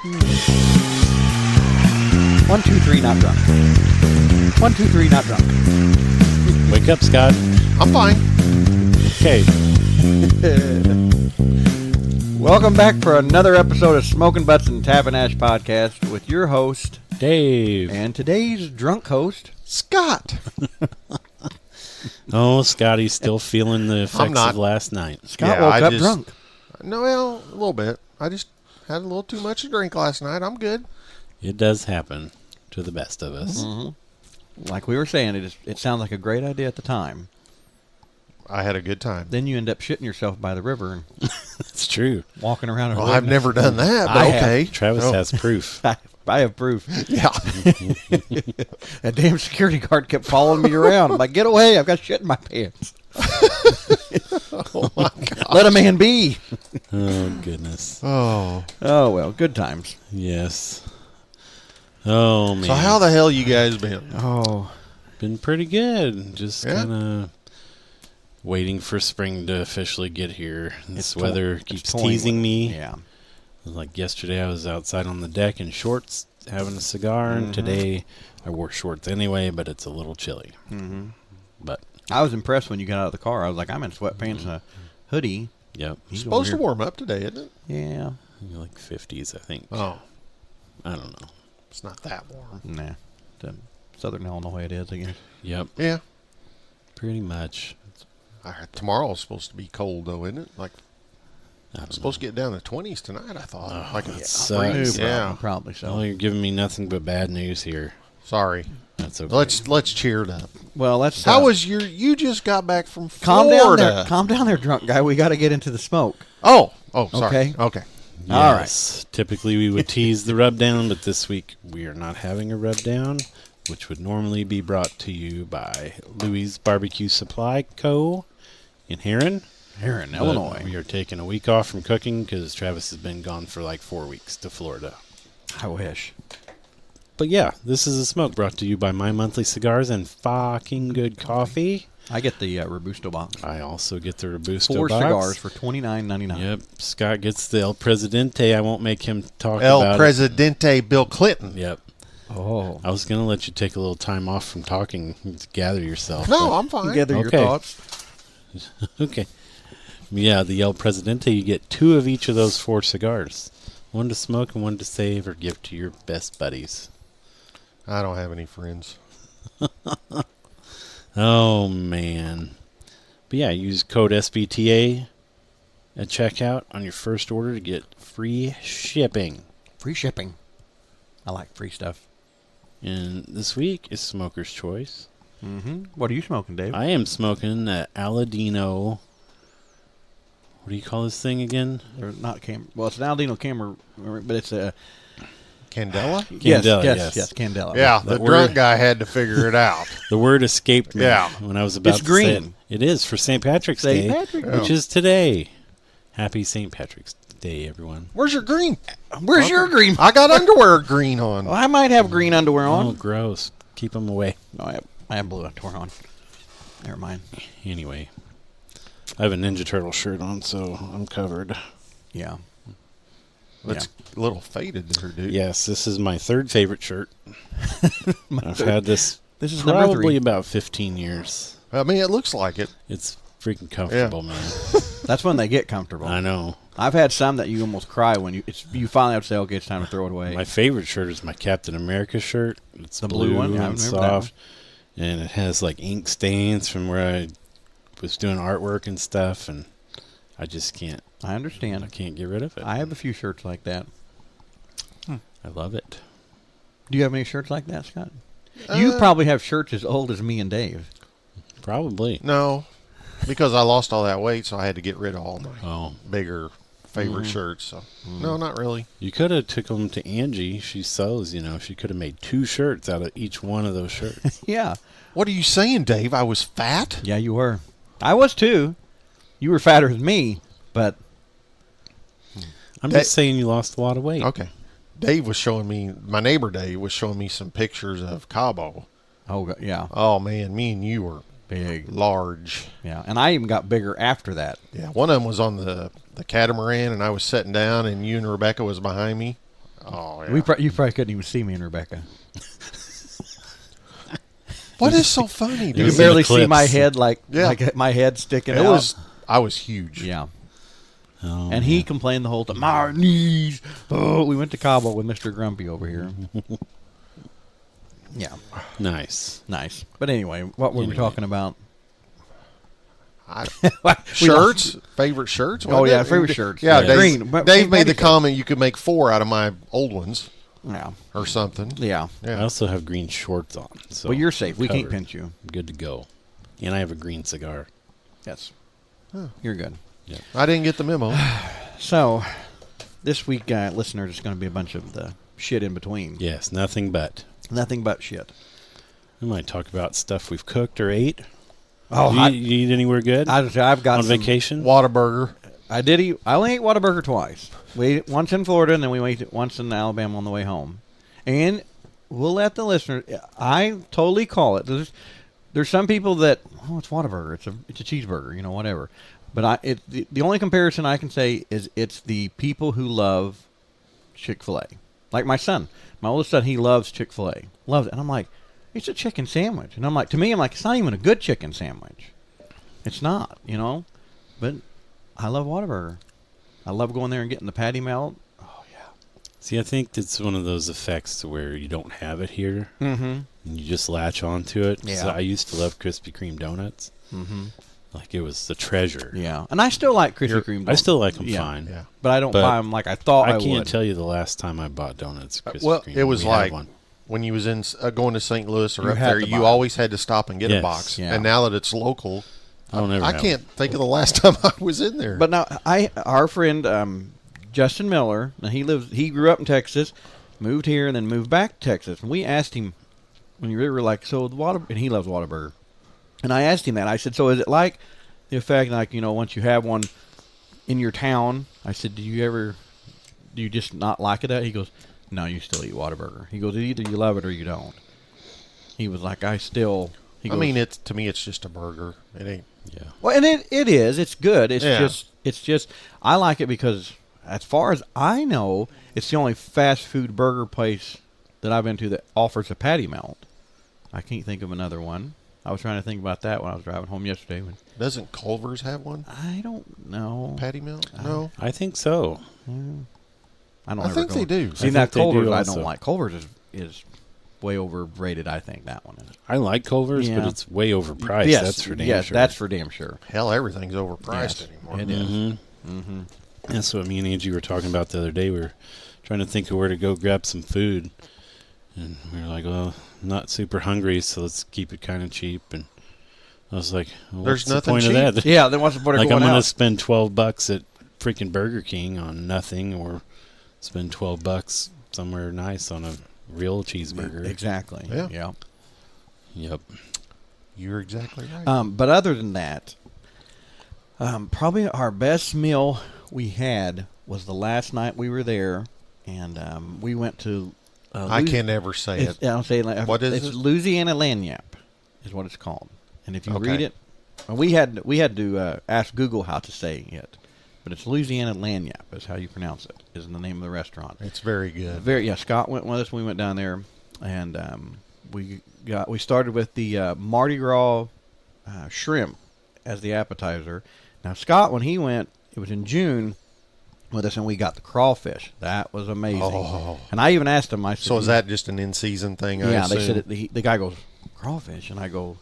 1, 2, 3, not drunk. 1, 2, 3, not drunk. Wake up, Scott. I'm fine. Okay. Welcome back for another episode of Smoking Butts and Tapping Ash podcast with your host, Dave. and today's drunk host, Scott. Oh, Scotty's still feeling the effects of last night. Scott woke up drunk. No, well, a little bit. I just had a little too much to drink last night. I'm good. It does happen to the best of us. Mm-hmm. Like we were saying, it sounded like a great idea at the time. I had a good time. Then you end up shitting yourself by the river and It's true. walking around. Well, I've never done that, but I okay. Travis has proof. I have proof. Yeah. That damn security guard kept following me around. I'm like, get away. I've got shit in my pants. Oh, my God. Let a man be. Oh, goodness. Oh. Oh, well, good times. Yes. Oh, man. So how the hell you guys been? Oh. Been pretty good. Just Yeah? kind of waiting for spring to officially get here. This It's weather it's keeps toying teasing with it. me. Yeah. Like yesterday, I was outside on the deck in shorts having a cigar, and today I wore shorts anyway, but it's a little chilly. Mm-hmm. But I was impressed when you got out of the car. I was like, I'm in sweatpants and a hoodie. yep, He's Supposed to over warm up today, isn't it? here. Yeah. like 50s, I think. Oh, I don't know. it's not that warm. Nah. The Southern Illinois it is, I guess. Yep, Yeah. pretty much. Tomorrow's supposed to be cold, though, isn't it? Like, I don't it's supposed to get down to 20s tonight, I thought. Oh, like that a sucks. breeze. Yeah. Probably so. Well, you're giving me nothing but bad news here. Sorry. That's okay. Let's cheer it up. Well, let's... How was you just got back from Calm Florida. down there. Calm down there, drunk guy. We got to get into the smoke. Oh, sorry. Okay. Okay. All Yes. Typically, we would tease the rub down, but this week we are not having a rub down, which would normally be brought to you by Louis Barbecue Supply Co. in Heron. Here in But Illinois. we are taking a week off from cooking because Travis has been gone for like 4 weeks to Florida. I wish. But yeah, this is a smoke brought to you by My Monthly Cigars and fucking good coffee. I get the Robusto box. I also get the Robusto 4 box. cigars for $29.99. Yep, Scott gets the El Presidente. I won't make him talk El about Presidente Bill Clinton. it. Yep. Oh. I was going to let you take a little time off from talking to gather yourself. No, I'm fine. Gather your Okay. thoughts. Okay. Yeah, the El Presidente, you get 2 of each of those 4 cigars. One to smoke and one to save or give to your best buddies. I don't have any friends. Oh, man. But yeah, use code SBTA at checkout on your first order to get free shipping. Free shipping. I like free stuff. And this week is Smoker's Choice. Mm-hmm. What are you smoking, Dave? I am smoking that Aladino. What do you call this thing again? Or not Well, it's an Aladino Camera, but it's a... Candela? Candela, yes, Candela. Yeah, the That drunk word- guy had to figure it out. The word escaped me Yeah. when I was about It's to green. say it. It is for St. Patrick's St. Day, Patrick's Day. which is today. Happy St. Patrick's Day, everyone. Where's your green? Where's your green? I got underwear green on. Well, I might have green underwear on. Oh, gross. Keep them away. No, I have blue underwear on. Never mind. Anyway, I have a Ninja Turtle shirt on, so I'm covered. Yeah. It's a little faded there, dude. Yes, this is my 3rd favorite shirt. I've had this This is number probably 3. about 15 years. I mean, it looks like it. It's freaking comfortable, man. That's when they get comfortable. I know. I've had some that you almost cry when you finally have to say, okay, it's time to throw it away. My favorite shirt is my Captain America shirt. It's The blue one? Yeah, I and remember that soft, and it has like ink stains from where I was doing artwork and stuff, and I just can't. I understand. I can't get rid of it. I have a few shirts like that. I love it. Do you have any shirts like that, Scott? You probably have shirts as old as me and Dave. Probably. No, because I lost all that weight, so I had to get rid of all my Oh, bigger favorite shirts. So no, not really. you could have took them to Angie. She sews. She could have made 2 shirts out of each one of those shirts. Yeah. What are you saying, Dave? I was fat? Yeah, you were. I was too. You were fatter than me, but I'm just saying you lost a lot of weight. Okay. Dave was showing me, my neighbor Dave was showing me some pictures of Cabo. yeah, Oh, man, me and you were big. large. Yeah, and I even got bigger after that. Yeah, one of them was on the catamaran, and I was sitting down, and you and Rebecca was behind me. Oh, yeah. You probably couldn't even see me and Rebecca. What is so funny, You dude? could barely see clips. my head, like Yeah. my head sticking It out. was. I was huge. Yeah. Oh, And he complained the whole time. My knees. Oh, we went to Cabo with Mr. Grumpy over here. Yeah, nice. nice. But anyway, what were we Anyway. talking about? Shirts, favorite shirts. Oh, wasn't yeah, it? favorite shirts. Yeah, Yeah. Dave, Green, but Dave made the anything. comment you could make 4 out of my old ones Yeah, or something. yeah. I Yeah. also have green shorts on. So Well, you're safe. We can't covered. pinch you. I'm good to go. And I have a green cigar. Yes, Huh. you're good. I didn't get the memo. So, this week, listeners, is going to be a bunch of the shit in between. Yes, nothing but. Nothing but shit. We might talk about stuff we've cooked or ate. Oh, you eat anywhere good? I've got on some- vacation? Whataburger. I did eat. I only ate Whataburger twice. We ate it once in Florida, and then we ate it once in Alabama on the way home. And we'll let the listeners. I totally call it. There's some people that it's Whataburger. It's a cheeseburger. You know, whatever. But the only comparison I can say is it's the people who love Chick-fil-A. Like my son, my oldest son, he loves Chick-fil-A. Loves it, and I'm like, it's a chicken sandwich. And I'm like, to me, it's not even a good chicken sandwich. It's not, you know. But I love Whataburger. I love going there and getting the patty melt. Oh yeah. See, I think it's one of those effects to where you don't have it here. Mm-hmm. And you just latch onto it. Yeah. So I used to love Krispy Kreme donuts. Mm-hmm. Like it was the treasure. Yeah, and I still like Krispy Kreme. I still like them Yeah. fine. Yeah. but I don't but buy them like I thought I I can't would. tell you the last time I bought donuts. Krispy Well, Kreme. it was We had like one. when you was in going to St. Louis or You up had there, to you buy. always had to stop and get a Yes. box. Yeah. And now that it's local, I'll never I have can't think of the last time I was in there. But now our friend Justin Miller, now he grew up in Texas, moved here, and then moved back to Texas. And we asked him when we were like, so the water, and he loves Whataburger. And I asked him that. I said, so is it like the effect, like, you know, once you have one in your town? I said, do you just not like it? He goes, no, you still eat Whataburger. He goes, either you love it or you don't. He was like, he goes, I mean, to me, it's just a burger. It ain't. Yeah. well, and it is. It's good. It's Yeah. just I like it because as far as I know, it's the only fast food burger place that I've been to that offers a patty melt. I can't think of another one. I was trying to think about that when I was driving home yesterday. Doesn't Culver's have one? I don't know. Patty melt? No. I think so. I don't. I ever think go- they do. See, I that think they do Culver's I also. don't like. Culver's is way overrated. I think that one is. I like Culver's, Yeah. but it's way overpriced. yes, That's for damn yes, sure. that's for damn sure. Hell, everything's overpriced Yes, anymore. it is. Mm-hmm. That's what me and Angie were talking about the other day. We were trying to think of where to go grab some food. And we were like, well, not super hungry, so let's keep it kind of cheap. And I was like, well, There's what's the nothing point cheap. of that? Yeah, then what's the point of Like, I'm going going to out? spend $12 at freaking Burger King on nothing, or spend $12 somewhere nice on a real cheeseburger. Exactly. Yeah. Yeah. Yep. You're exactly right. But other than that, probably our best meal we had was the last night we were there, and we went to. I can never say it. I'll say it. What is it's it? Louisiana Lanyap, is what it's called. And if you Okay. read it, we had to ask Google how to say it, but it's Louisiana Lanyap is how you pronounce it. Is the name of the restaurant. It's very good. Scott went with us. We went down there, and we started with the Mardi Gras shrimp as the appetizer. Now Scott, when he went, it was in June with us, and we got the crawfish. That was amazing. Oh. And I even asked him. I said, So is that just an in-season thing? I Yeah, they assume? said the guy goes crawfish, and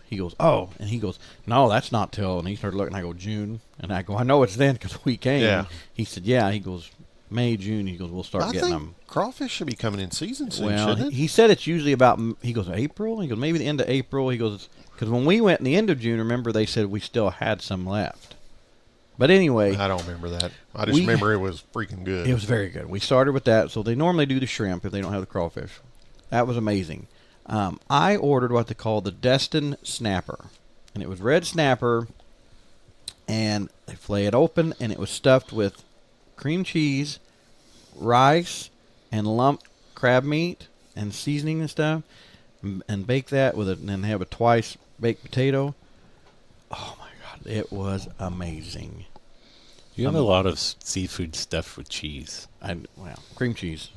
he goes, oh, and he goes, no, that's not till. And he started looking. I go June, and I go, I know it's then because we came. Yeah. He said, yeah. He goes May, June. He goes, we'll start I getting think them. crawfish should be coming in season soon, Well, shouldn't it? he said it's usually about, he goes, April? He goes, maybe the end of April. He goes, because when we went in the end of June, remember, they said we still had some left. But anyway, I don't remember that. I just we- remember it was freaking good. it was very good. We started with that. So they normally do the shrimp if they don't have the crawfish. That was amazing. I ordered what they call the Destin Snapper. And it was red snapper. And they fillet it open. And it was stuffed with cream cheese, rice, and lump crab meat and seasoning and stuff. And bake that with it. And then have a twice baked potato. Oh, my God. It was amazing. You have a lot of seafood stuff with cheese. Cream cheese.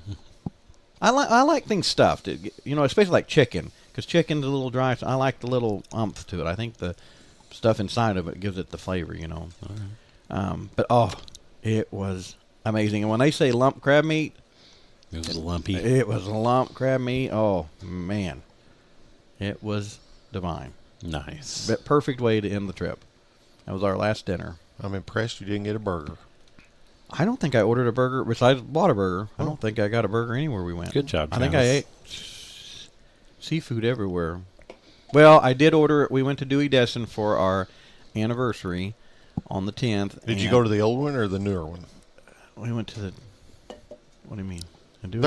I like things stuffed. Especially like chicken, because chicken's a little dry. So I like the little umph to it. I think the stuff inside of it gives it the flavor. All right. But it was amazing. And when they say lump crab meat, It was lumpy. it was lump crab meat. Oh man, it was divine. Nice. But perfect way to end the trip. That was our last dinner. I'm impressed you didn't get a burger. I don't think I ordered a burger besides Whataburger. I don't think I got a burger anywhere we went. Good job, I think I Travis. ate seafood everywhere. Well, I did order. We went to Dewey Destin for our anniversary on the 10th. Did you go to the old one or the newer one? We went to the. What do you mean? The Dewey?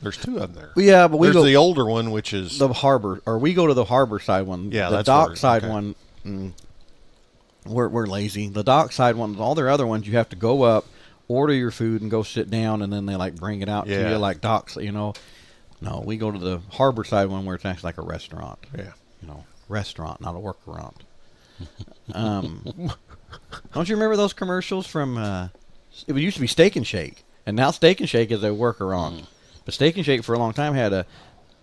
There's two of them there. Well, yeah, but we There's go the older one, which is the harbor, or we go to the harbor side one. Yeah, the that's dock where- side okay. one. We're lazy. The dock side ones, all their other ones, you have to go up, order your food, and go sit down, and then they like bring it out to Yeah. you like docks. No, we go to the harbor side one where it's actually like a restaurant. yeah. Restaurant, not a workaround. Don't you remember those commercials from? It used to be Steak and Shake, and now Steak and Shake is a workaround. But Steak and Shake for a long time had a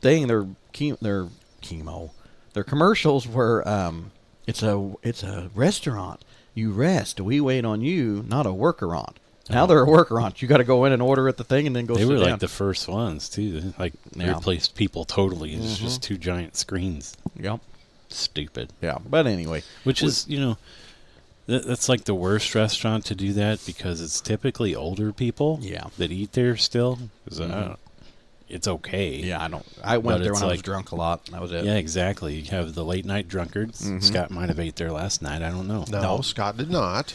thing. Their chemo. Their commercials were it's a restaurant. You rest. We wait on you. Not a workaround. Now they're a workaround. You got to go in and order at the thing and then go. They sit were down. like the first ones too. They Yeah. replaced people totally. It's just two giant screens. Yep. Stupid. Yeah. But anyway, Which is, that's like the worst restaurant to do that because it's typically older people. Yeah. That eat there still. 'Cause, it's okay. yeah, I went But there it's when I was like- drunk a lot. That was it. Yeah, exactly. You have the late night drunkards. Scott might have ate there last night. I don't know. No, Scott did not.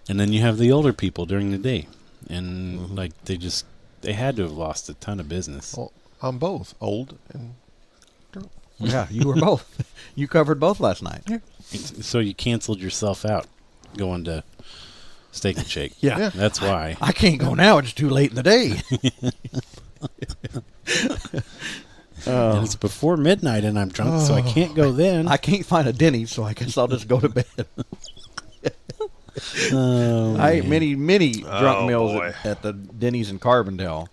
And then you have the older people during the day, and like they had to have lost a ton of business. Well, I'm both old and Yeah, you were both. You covered both last night. So you canceled yourself out going to Steak and Shake. Yeah. That's why. I can't go now. It's too late in the day. And it's before midnight, and I'm drunk, so I can't go then. I can't find a Denny's, so I guess I'll just go to bed. Oh, I ate man. many drunk Oh, meals boy. at the Denny's in Carbondale.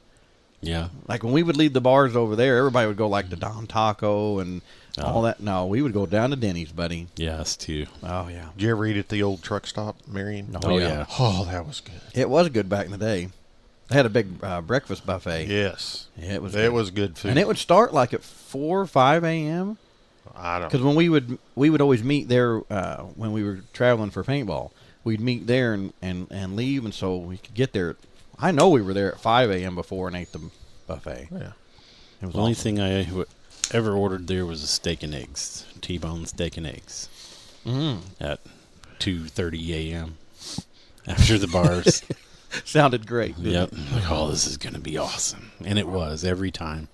Yeah. Like when we would leave the bars over there, everybody would go like to Don Taco and all that. No, we would go down to Denny's, buddy. Yeah, us too. Oh yeah, did you ever eat at the old truck stop, Marion? No. Oh, yeah. Oh, that was good. it was good back in the day. They had a big breakfast buffet. Yes. It was. It good. was good food. and it would start like at 4 or 5 a.m. I don't Because when we would always meet there when we were traveling for paintball. We'd meet there and leave, and so we could get there. I know we were there at 5 a.m. before and ate the buffet. Yeah. It was The only awesome. thing I ever ordered there was a steak and eggs, T-bone steak and eggs, at 2:30 a.m. after the bars. Sounded great. didn't Yep. it? Like, oh, this is going to be awesome. And it was every time.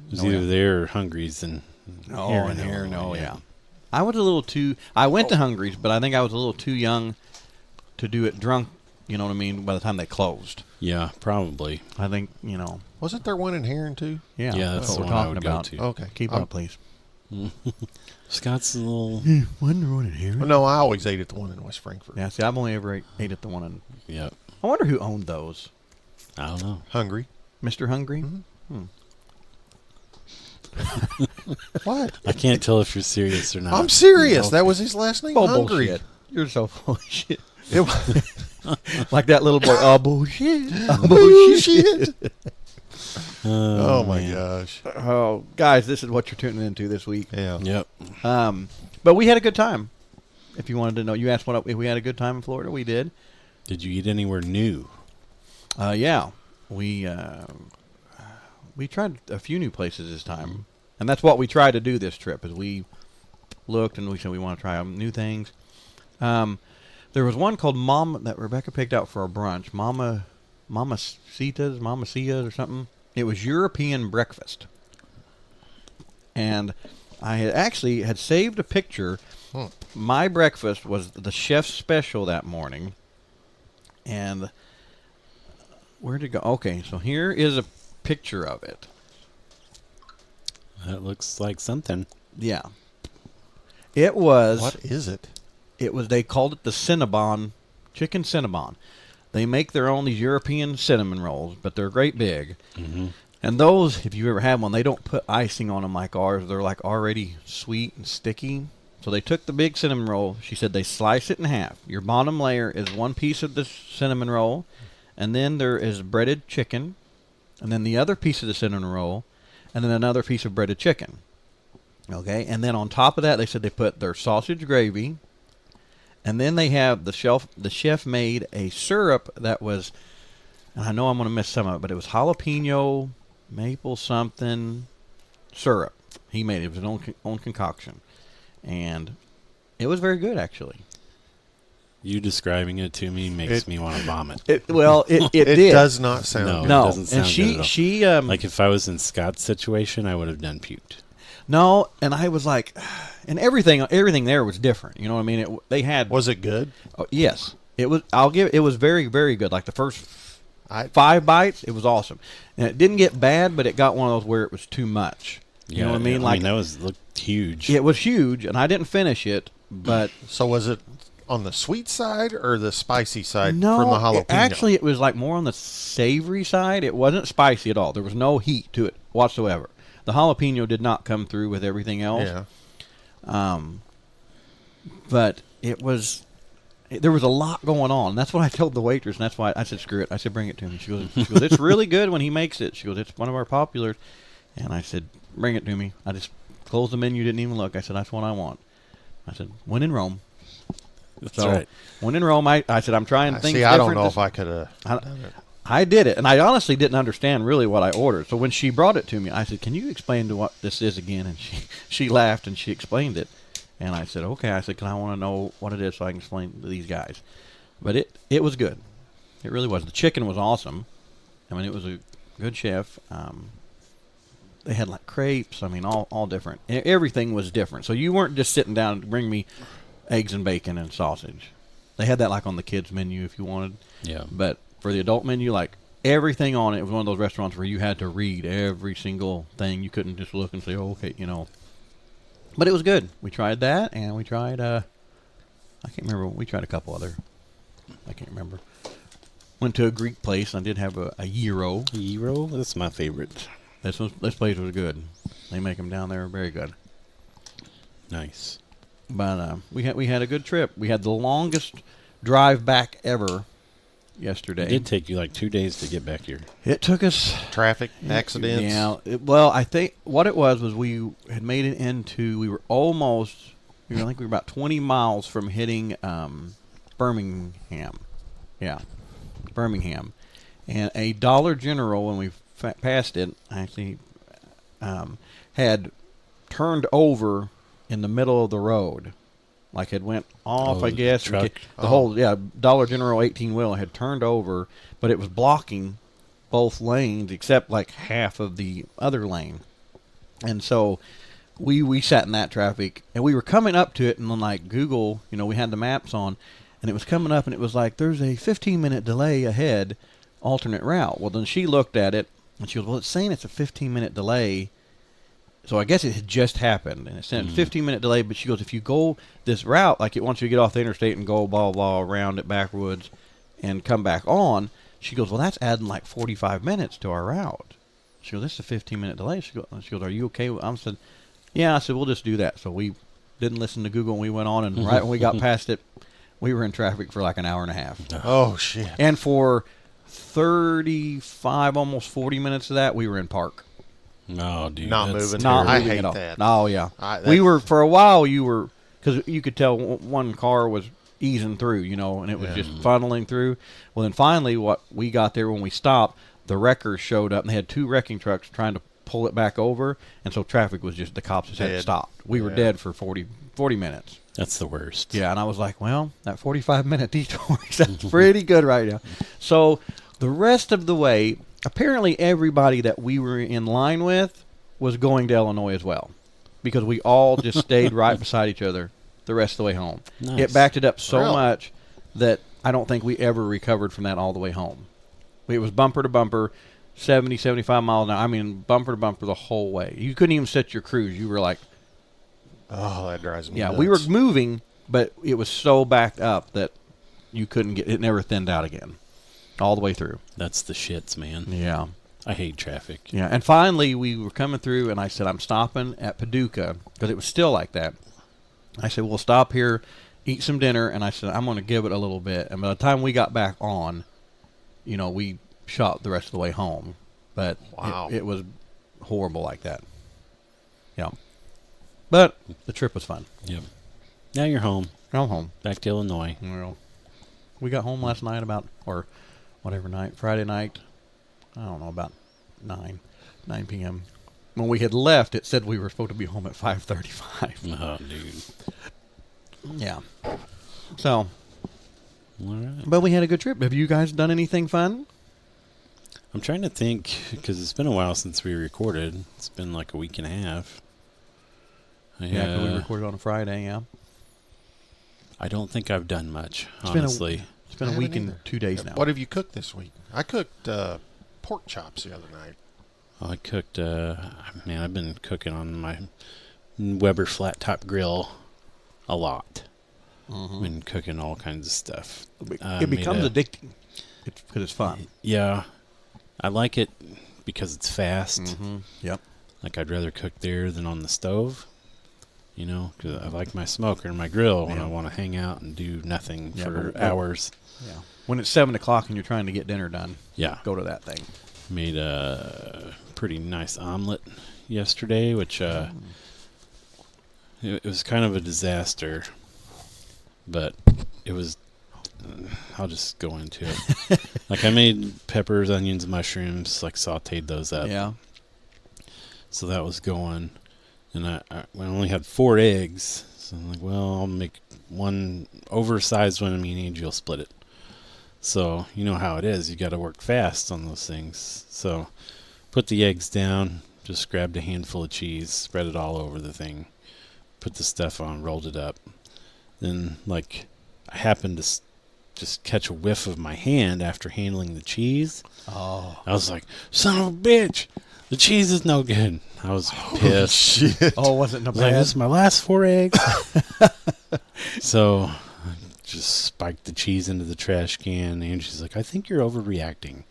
It was Oh, either yeah. there or Hungry's and Oh, here and in here, Illinois, no, yeah. I was a little too. I went to Hungry's, but I think I was a little too young to do it drunk. You know what I mean? By the time they closed, Yeah, probably. I think Wasn't there one in Heron too? Yeah, Yeah, that's what the we're one I talking would go about. to. Okay. Keep I'm- up, please. Scott's a little. Wonder one in here. Well, no, I always ate at the one in West Frankfort. Yeah, see, I've only ever ate at the one in. Yep. I wonder who owned those. I don't know. Hungry. Mr. Hungry. What? I can't tell if you're serious or not. I'm serious. That was his last name. Oh, Hungry. bullshit! You're so full of shit. It was Like that little boy. Oh bullshit! Oh bullshit. Oh, Oh my man. gosh. Oh, guys, this is what you're tuning into this week. Yeah. Yep. But we had a good time. If you wanted to know, you asked if we had a good time in Florida. We did. Did you eat anywhere new? Yeah, we tried a few new places this time, and that's what we tried to do this trip. Is we looked and we said we want to try new things. There was one called Mama that Rebecca picked out for our brunch. Mama Cia's or something. It was European breakfast, and I had actually saved a picture. My breakfast was the chef's special that morning, and where'd it go? Okay, so here is a picture of it. That looks like something. Yeah, it was. What is it? It was. They called it the Cinnabon, chicken Cinnabon. They make their own these European cinnamon rolls, but they're great big. Mm-hmm. And those, if you ever had one, they don't put icing on them like ours. They're like already sweet and sticky. So they took the big cinnamon roll. She said they slice it in half. Your bottom layer is one piece of the cinnamon roll, and then there is breaded chicken, and then the other piece of the cinnamon roll, and then another piece of breaded chicken. Okay, and then on top of that, they said they put their sausage gravy, and then they have the chef made a syrup that was, and I know I'm going to miss some of it, but it was jalapeno, maple something syrup. He made it. It was his own concoction. And it was very good, actually. You describing it to me makes me want to vomit. It It did. does not sound good. No, it doesn't sound and good at all. she Like if I was in Scott's situation, I would have done puked. no, and I was like, and everything there was different. You know what I mean? They had Was it good? oh, yes, it was. It was very very good. Like the first I 5 bites, it was awesome, and it didn't get bad, but it got one of those where it was too much. You know what I mean? Like that looked huge. it was huge, and I didn't finish it, but So was it on the sweet side or the spicy side no, from the jalapeno? actually, it was like more on the savory side. It wasn't spicy at all. There was no heat to it whatsoever. The jalapeno did not come through with everything else. Yeah. But it was, there was a lot going on. That's what I told the waitress, and that's why I said, screw it. I said, bring it to me. She goes, it's really good when he makes it. She goes, it's one of our populars. And I said, bring it to me. I just closed the menu, didn't even look. I said, that's what I want. I said, when in Rome. That's So, right. when in Rome, I said, I'm trying things See, different. I don't know if I could have done it. I did it, and I honestly didn't understand really what I ordered. So when she brought it to me, I said, can you explain to what this is again? And she laughed, and she explained it. And I said, okay. I said, because I want to know what it is so I can explain to these guys. But it was good. It really was. The chicken was awesome. I mean, it was a good chef. They had like crepes. I mean, all different. Everything was different. So you weren't just sitting down and bring me eggs and bacon and sausage. They had that like on the kids menu if you wanted. Yeah. But for the adult menu, like everything on it was one of those restaurants where you had to read every single thing. You couldn't just look and say, oh, okay, you know. But it was good. We tried that, and we tried, I can't remember. We tried a couple other. I can't remember. Went to a Greek place. And I did have a gyro. Gyro? That's my favorite. This place was good. They make them down there very good. Nice. But we had a good trip. We had the longest drive back ever yesterday. It did take you like 2 days to get back here. It took us Traffic, accidents. Yeah. Well, I think what it was we had made it into. We were almost. I think we were about 20 miles from hitting Birmingham. Yeah, Birmingham, and a Dollar General when we passed it actually had turned over in the middle of the road. Like it went off, I guess. truck. The whole Dollar General 18-wheeler had turned over, but it was blocking both lanes except like half of the other lane. And so we sat in that traffic, and we were coming up to it, and then like Google, we had the maps on, and it was coming up, and it was like there's a 15-minute delay ahead, alternate route. Well, then she looked at it, and she goes, well, it's saying it's a 15-minute delay. So I guess it had just happened, and it said 15-minute delay. But she goes, if you go this route, like it wants you to get off the interstate and go blah blah around it backwoods, and come back on. She goes, well, that's adding like 45 minutes to our route. She goes, this is a 15-minute delay. She goes, are you okay? I said, yeah. I said, we'll just do that. So we didn't listen to Google, and we went on, and right when we got past it, we were in traffic for like an hour and a half. Oh shit! And for 35, almost 40 minutes of that, we were in park. No, dude. Not that's moving. terrible. I moving hate at all. that. Oh, yeah. That's- We were, for a while, because you could tell one car was easing through, and it was just funneling through. Well, then finally, what we got there when we stopped, the wreckers showed up, and they had 2 wrecking trucks trying to pull it back over, and so traffic was just, the cops just had Dead. stopped. We were Yeah. dead for 40 minutes. That's the worst. Yeah, and I was like, well, that 45-minute detour sounds pretty good right now. So the rest of the way, apparently everybody that we were in line with was going to Illinois as well, because we all just stayed right beside each other the rest of the way home. Nice. It backed it up so Really? much that I don't think we ever recovered from that all the way home. It was bumper to bumper, 70, 75 miles an hour. I mean, bumper to bumper the whole way. You couldn't even set your cruise. You were like, Oh, that drives me yeah, nuts. we were moving, but it was so backed up that you couldn't get it. Never thinned out again, all the way through. That's the shits, man. Yeah, I hate traffic. Yeah, and finally we were coming through, and I said, I'm stopping at Paducah, because it was still like that. I said, we'll stop here, eat some dinner, and I said, I'm going to give it a little bit. And by the time we got back on, we shot the rest of the way home. But Wow. it was horrible like that. Yeah. But the trip was fun. Yep. Now you're home. I'm home. Back to Illinois. Well, we got home last night or whatever night, Friday night. I don't know, about 9 p.m. When we had left, it said we were supposed to be home at 5:35. Oh, dude. Yeah. So, All right. but we had a good trip. Have you guys done anything fun? I'm trying to think, because it's been a while since we recorded. It's been like a week and a half. Yeah, 'cause we recorded on a Friday, yeah. I don't think I've done much, It's been a- honestly. It's been I a haven't week and either. 2 days now. What have you cooked this week? I cooked pork chops the other night. I cooked, I've been cooking on my Weber flat top grill a lot. Mhm. Been cooking all kinds of stuff. It made becomes a- addicting. Because it's fun. Yeah, I like it because it's fast. Mm-hmm. Yep. Like, I'd rather cook there than on the stove. Because I like my smoker and my grill when Yeah. I want to hang out and do nothing Yeah, for but- hours. Yeah. When it's 7 o'clock and you're trying to get dinner done, Yeah. go to that thing. Made a pretty nice omelet yesterday, which it was kind of a disaster, but it was. I'll just go into it. Like, I made peppers, onions, mushrooms, like sautéed those up. Yeah. So that was going, and I only had 4 eggs, so I'm like, well, I'll make one oversized one, and me and Angie will split it. So you know how it is. You got to work fast on those things. So put the eggs down, just grabbed a handful of cheese, spread it all over the thing, put the stuff on, rolled it up. Then, like, I happened to just catch a whiff of my hand after handling the cheese. Oh. I was like, son of a bitch, the cheese is no good. I was pissed. Shit. Oh, wasn't no I was like, bad. this is my last 4 eggs. So I just spiked the cheese into the trash can, and she's like, I think you're overreacting.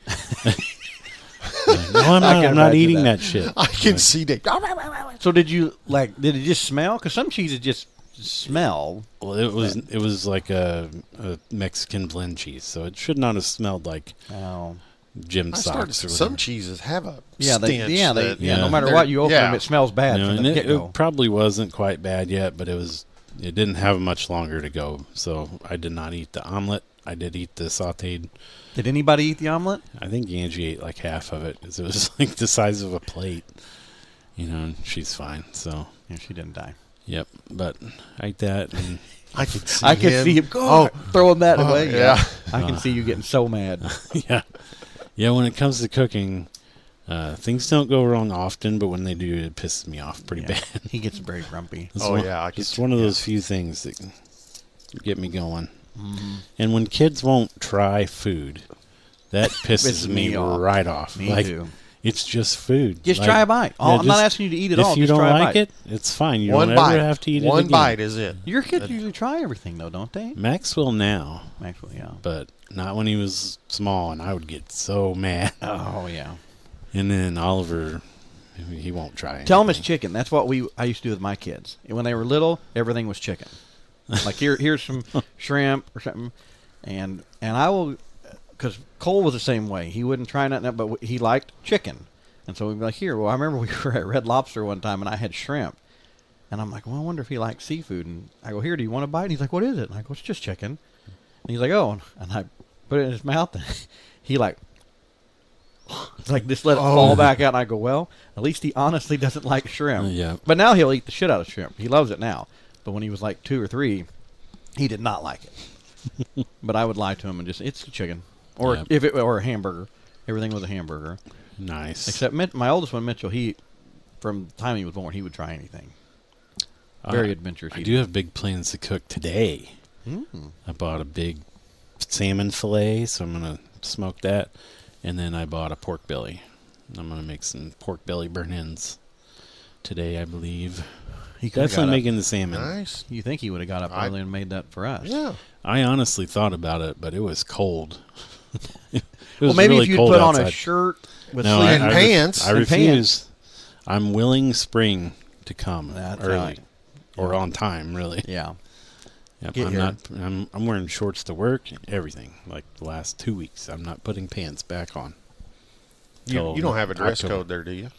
Like, no, I'm not. I'm not imagine eating that. that shit. I can Like, see that. So did it just smell? Because some cheeses just smell. Well, it was like a Mexican blend cheese, so it should not have smelled like Oh. gym I socks started, or some whatever. cheeses have a Yeah, stench. yeah, that- no matter what you open yeah. them, it smells bad You know, from and the it get-go. probably wasn't quite bad yet, but it didn't have much longer to go. So I did not eat the omelet. I did eat the sautéed. Did anybody eat the omelet? I think Angie ate like half of it, 'cause it was like the size of a plate. And she's fine. So, Yeah, she didn't die. yep. But I ate that, and I could see I can see him throwing that away. yeah. I can see you getting so mad. yeah. When it comes to cooking, things don't go wrong often, but when they do, it pisses me off pretty Yeah. bad. He gets very grumpy. It's Oh, one, yeah, I could It's see- one of yeah. those few things that get me going. Mm-hmm. And when kids won't try food, that pisses Pisses me me off. right off. Me like, too. it's just food. Just Like, try a bite. yeah, I'm not just- asking you to eat it if all. you Just don't try a like bite. it, it's fine. You One don't bite. ever have to eat it One again. bite is it. Your kids That- usually try everything, though, don't they? Max will now, Actually, yeah. but not when he was small, and I would get so mad. Oh, yeah. And then Oliver, he won't try anything. Tell them it's chicken. That's what I used to do with my kids. And when they were little, everything was chicken. Like here's some shrimp or something, and I will, because Cole was the same way. He wouldn't try nothing, but he liked chicken, and so we'd be like, here. Well, I remember we were at Red Lobster one time, and I had shrimp, and I'm like, well, I wonder if he likes seafood. And I go, here, do you want a bite? And he's like, what is it? And I go, it's just chicken. And he's like, oh, and I put it in his mouth, and he like just let it fall back out. And I go, well, at least he honestly doesn't like shrimp. Yeah. But now he'll eat the shit out of shrimp. He loves it now. But when he was like 2 or 3, he did not like it. But I would lie to him and just, it's chicken. Or Yeah. or a hamburger. Everything was a hamburger. Nice. Except my oldest one, Mitchell, from the time he was born, he would try anything. Very adventurous. I do have big plans to cook today. Mm. I bought a big salmon fillet, so I'm going to smoke that. And then I bought a pork belly. I'm going to make some pork belly burn-ins today, I believe. He could've Definitely got up. Mm-hmm. making the salmon. Nice. You think he would have got up early and made that for us? Yeah. I honestly thought about it, but it was cold. It Well, was maybe really if you cold put on a outside. shirt with No, sleeves. And pants. I And refuse. I'm willing spring to come That's early right. or on time, really. Yeah. Yep, Get I'm here. not. I'm wearing shorts to work. Everything like the last 2 weeks. I'm not putting pants back on. You don't have a dress October. code there, do you?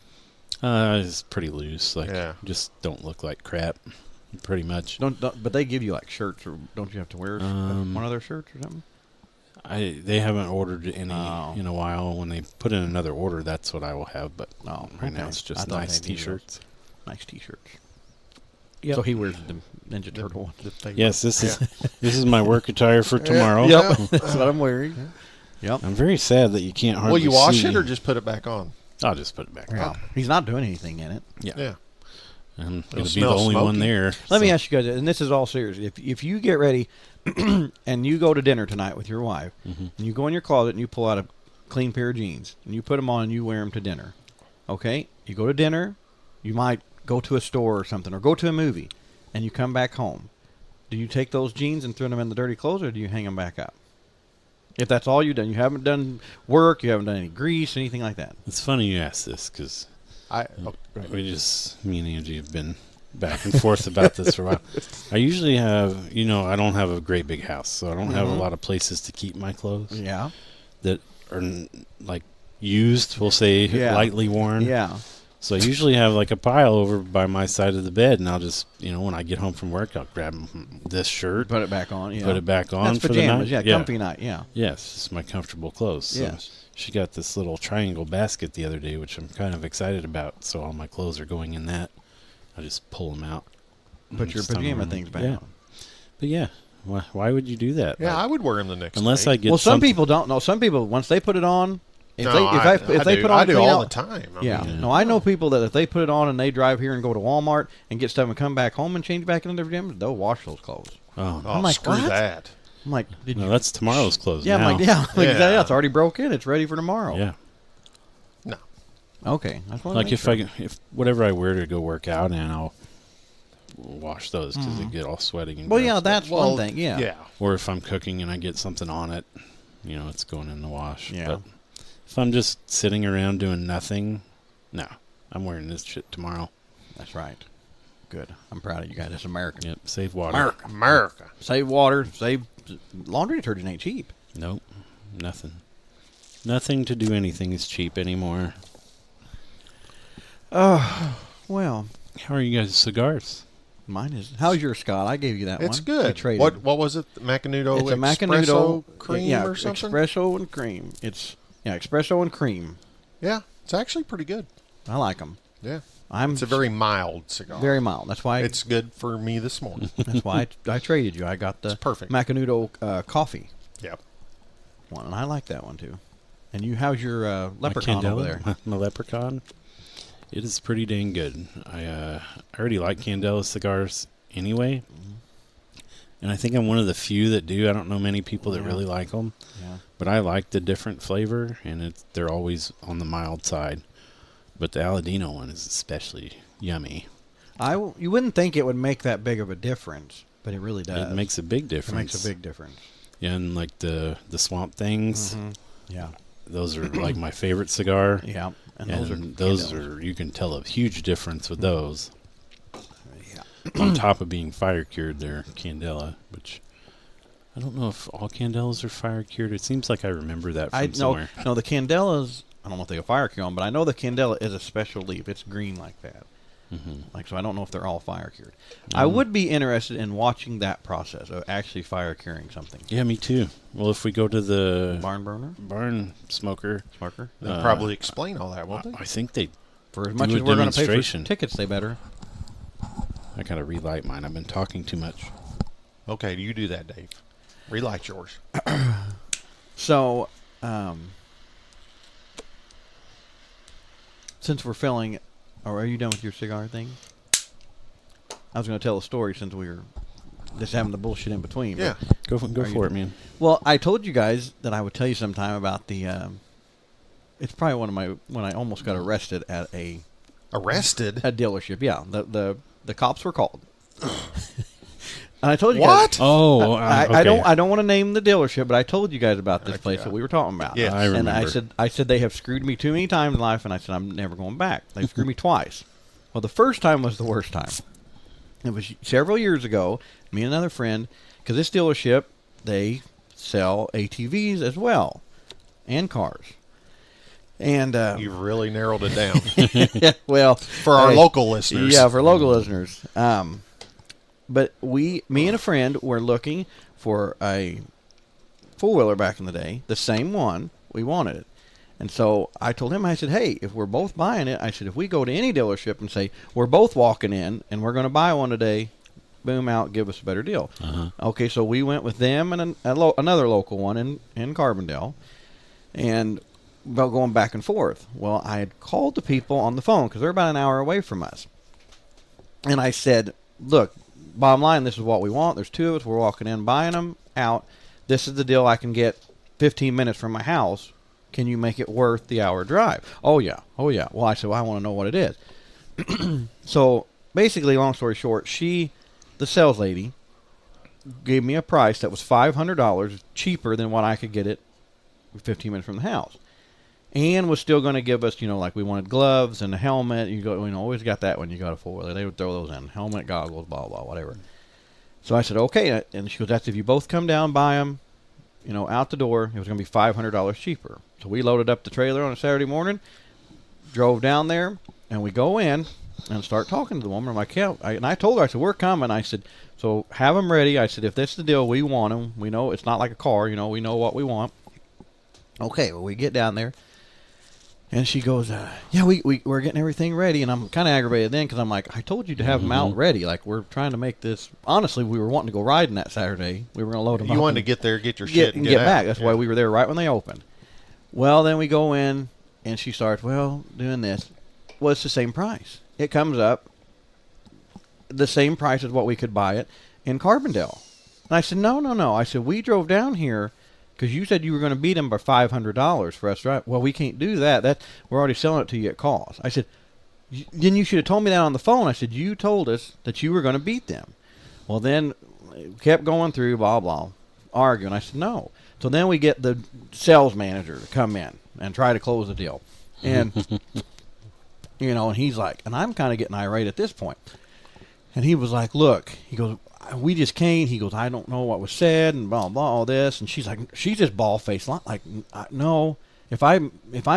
It's pretty loose. Like, Yeah. just don't look like crap. Pretty much. Don't, but they give you like shirts, or don't you have to wear one of their shirts or something? They haven't ordered any Oh. in a while. When they put in another order, that's what I will have. But Oh, right now okay. it's I just thought nice they did T-shirts. Nice T-shirts. So he wears the Ninja Turtle one. Yes, this is my work attire for tomorrow. Yeah. That's what I'm wearing. Yep. I'm very sad that you can't hardly Will you wash see it me. or just put it back on? I'll just put it back Yeah. on. He's not doing anything in it. Yeah. And It'll it'll be the smell only one smoky. there. Let me so- ask you guys, and this is all serious. If you get ready and you go to dinner tonight with your wife, Mhm. and you go in your closet and you pull out a clean pair of jeans and you put them on and you wear them to dinner, okay? You go to dinner, you might go to a store or something, or go to a movie, and you come back home. Do you take those jeans and throw them in the dirty clothes, or do you hang them back up? If that's all you've done, you haven't done work, you haven't done any grease, anything like that. It's funny you ask this because me and Angie have been back and forth about this for a while. I usually have, I don't have a great big house, so I don't have a lot of places to keep my clothes Yeah. that are like used, we'll say, Yeah. lightly worn. Yeah. So I usually have like a pile over by my side of the bed, and I'll just, when I get home from work, I'll grab this shirt, Put it back on. Yeah. put it back on That's for pajamas. the night. Yeah, comfy night. Yeah. Yes, it's my comfortable clothes. So Yes. she got this little triangle basket the other day, which I'm kind of excited about. So all my clothes are going in that. I just pull them out. Put your Just throw 'em pajama in. things back Yeah. on. But yeah, why would you do that? Yeah, Like, I would wear them the next unless day. I get Well, some something- people don't know. Some people, once they put it on, if No, they put on I do clean all out- the time. I Yeah. mean, No, I know people that if they put it on and they drive here and go to Walmart and get stuff and come back home and change back into their pajamas, they'll wash those clothes. Oh, oh, I'm like, screw what? that. I'm like, did no, you? that's tomorrow's clothes. Yeah, now. I'm like, yeah, like, Yeah. yeah, it's already broke in. It's ready for tomorrow. Yeah. No. Okay. I just wanna Like make if sure. if whatever I wear to go work out, and I'll wash those because they get all sweaty and Well, gross. yeah, that's one thing. Yeah. Yeah. Or if I'm cooking and I get something on it, it's going in the wash. Yeah. But if I'm just sitting around doing nothing, no, I'm wearing this shit tomorrow. That's right. Good. I'm proud of you guys. It's American. Yep, save water. America. Save water. Save laundry detergent ain't cheap. Nope, nothing. Nothing to do anything is cheap anymore. Well, How are you guys' cigars? mine is. How's your Scott? I gave you that one. It's We good. traded. What was it? Macanudo It's a espresso Macanudo cream yeah, or something? Espresso and cream. It's espresso and cream. Yeah, it's actually pretty good. I like them. Yeah. I'm It's a very mild cigar. very mild. That's why. It's good for me this morning. That's why I traded you. I got the It's perfect. Macanudo coffee Yep. one, and I like that one too. And you, how's your leprechaun My over Candela, there? my leprechaun. It is pretty dang good. I already like Candela cigars anyway, and I think I'm one of the few that do. I don't know many people that Yeah. really like them, Yeah. but I like the different flavor, and they're always on the mild side. But the Aladino one is especially yummy. You wouldn't think it would make that big of a difference, but it really does. It makes a big It difference. makes a big difference. Yeah, and like the swamp things, Yeah. those are like my favorite cigar. Yeah. And And those those Candelas. are you can tell a huge difference with those. Yeah. On top of being fire cured, they're Candela, which I don't know if all Candelas are fire cured. It seems like I remember that from I know. somewhere. No, the Candelas. I don't know if they go fire cure on, but I know the Candela is a special leaf. It's green like that. Like, so I don't know if they're all fire cured. I would be interested in watching that process of actually fire curing something. Yeah, me too. Well, if we go to the Barn burner, barn smoker, smoker. They'll probably explain all that, won't they? I think they. For as Do much a as we're going to pay for demonstration. tickets, they better. I gotta relight mine. I've been talking too much. Okay, you do that, Dave. Relight yours. So, since we're filling, or are you done with your cigar thing? I was going to tell a story since we were just having the bullshit in between. but- Yeah. Go Are you for it, done? man. Well, I told you guys that I would tell you sometime about the. It's probably one of my when I almost got arrested at a Arrested? dealership. Yeah, the cops were called. And I told you What? guys. Oh, I okay. don't want to name the dealership, but I told you guys about this place yeah. that we were talking about. Yes. I remember. And I said they have screwed me too many times in life, and I said I'm never going back. They've screwed me twice. Well, the first time was the worst time. It was several years ago. Me and another friend, because this dealership they sell ATVs as well, and cars. And You've really narrowed it down well, for our hey, local listeners. Yeah, for local listeners. But me and a friend were looking for a four-wheeler back in the day, the same one. We wanted it. And so I told him, I said, hey, if we're both buying it, I said, if we go to any dealership and say, we're both walking in and we're going to buy one today, boom, out, give us a better deal. Uh-huh. Okay, so we went with them and another local one in Carbondale, and about going back and forth. Well, I had called the people on the phone because they're about an hour away from us. And I said, look, bottom line, this is what we want. There's two of us. We're walking in, buying them out. This is the deal I can get 15 minutes from my house. Can you make it worth the hour drive? Oh, yeah. Oh, yeah. Well, I said, well, I want to know what it is. So, basically, long story short, the sales lady, gave me a price that was $500 cheaper than what I could get it 15 minutes from the house. And was still going to give us, like we wanted gloves and a helmet. You go, always got that when you got a four-wheeler. They would throw those in. Helmet, goggles, blah, blah, whatever. So I said, okay. And she goes, that's if you both come down, buy them, out the door. It was going to be $500 cheaper. So we loaded up the trailer on a Saturday morning, drove down there, and we go in and start talking to the woman. I'm like, yeah. And I told her, I said, we're coming. I said, so have them ready. I said, if this is the deal, we want them. We know it's not like a car. We know what we want. Okay, well, we get down there. And she goes, yeah, we're getting everything ready. And I'm kind of aggravated then because I'm like, I told you to have them out ready. Like, we're trying to make this. Honestly, we were wanting to go riding that Saturday. We were going to load them up. You wanted to get there, get your shit, and get out. back. That's Yeah. why we were there right when they opened. Well, then we go in, and she starts, doing this. Well, it's the same price. It comes up the same price as what we could buy it in Carbondale. And I said, no. I said, we drove down here because you said you were going to beat them by $500 for us, right? Well, we can't do that. We're already selling it to you at cost. I said, then you should have told me that on the phone. I said, you told us that you were going to beat them. Well, then it kept going through, blah, blah, arguing. I said, no. So then we get the sales manager to come in and try to close the deal. And, and he's like, and I'm kind of getting irate at this point. And he was like, look, he goes, we just can't. He goes, I don't know what was said and blah, blah, all this. And she's like, she's just bald-faced. Like, no, if I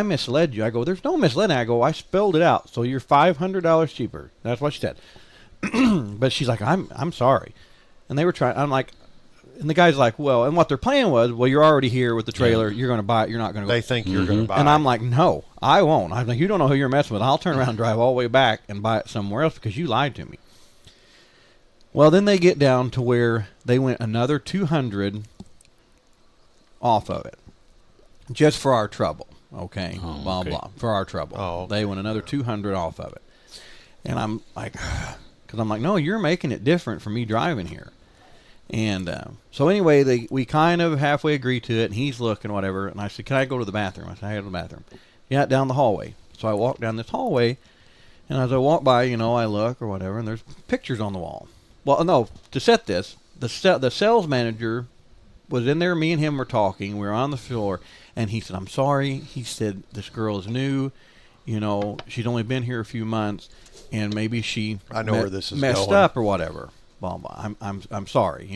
misled you, I go, there's no misleading. I go, I spelled it out. So you're $500 cheaper. That's what she said. But she's like, I'm sorry. And they were trying, I'm like, and the guy's like, well, and what their plan was, well, you're already here with the trailer. You're going to buy it. You're not going to go. They think you're going to buy it. And I'm like, no, I won't. I'm like, you don't know who you're messing with. I'll turn around and drive all the way back and buy it somewhere else because you lied to me. Well, then they get down to where they went another $200 off of it, just for our trouble. Okay, blah blah, for our trouble. Oh, okay. They went another $200 off of it, and I'm like, because I'm like, no, you're making it different for me driving here. And so anyway, we kind of halfway agreed to it, and he's looking whatever, and I said, can I go to the bathroom? I said, I go to the bathroom. Yeah, down the hallway. So I walk down this hallway, and as I walk by, I look or whatever, and there's pictures on the wall. Well, no, to set this, the sales manager was in there. Me and him were talking. We were on the floor, and he said, I'm sorry. He said, this girl is new. She's only been here a few months, and maybe she I know where this is messed going. up or whatever. Blah, blah. I'm sorry,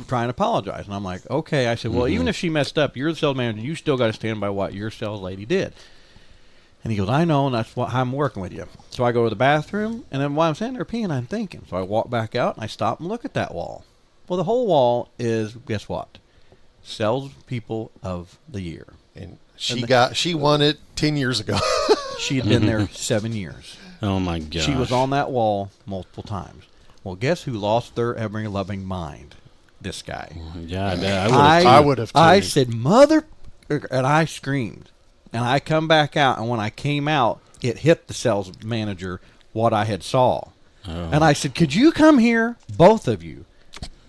trying to apologize. And I'm like, okay. I said, well, even if she messed up, you're the sales manager. You still got to stand by what your sales lady did. And he goes, I know, and that's what I'm working with you. So I go to the bathroom, and then while I'm standing there peeing, I'm thinking. So I walk back out, and I stop and look at that wall. Well, the whole wall is, guess what? Sales People of the Year. And she won it 10 years ago. She had been there 7 years. Oh, my gosh. She was on that wall multiple times. Well, guess who lost their ever-loving mind? This guy. Yeah, I bet. I would have. I said, mother, and I screamed. And I come back out, and when I came out, it hit the sales manager what I had saw. Oh. And I said, could you come here, both of you?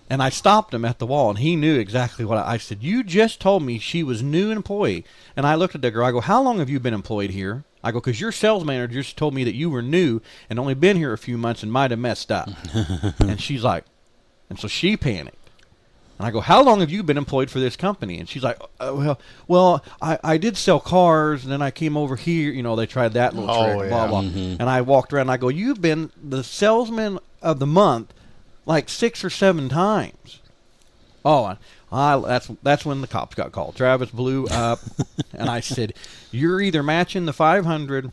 And I stopped him at the wall, and he knew exactly what I said. You just told me she was new employee. And I looked at the girl. I go, how long have you been employed here? I go, because your sales manager just told me that you were new and only been here a few months and might have messed up. And she's like, And so she panicked. And I go, how long have you been employed for this company? And she's like, I did sell cars, and then I came over here. You know, they tried that little trick, blah, blah. And I walked around, and I go, you've been the salesman of the month like 6 or 7 times. Oh, that's when the cops got called. Travis blew up, and I said, you're either matching the 500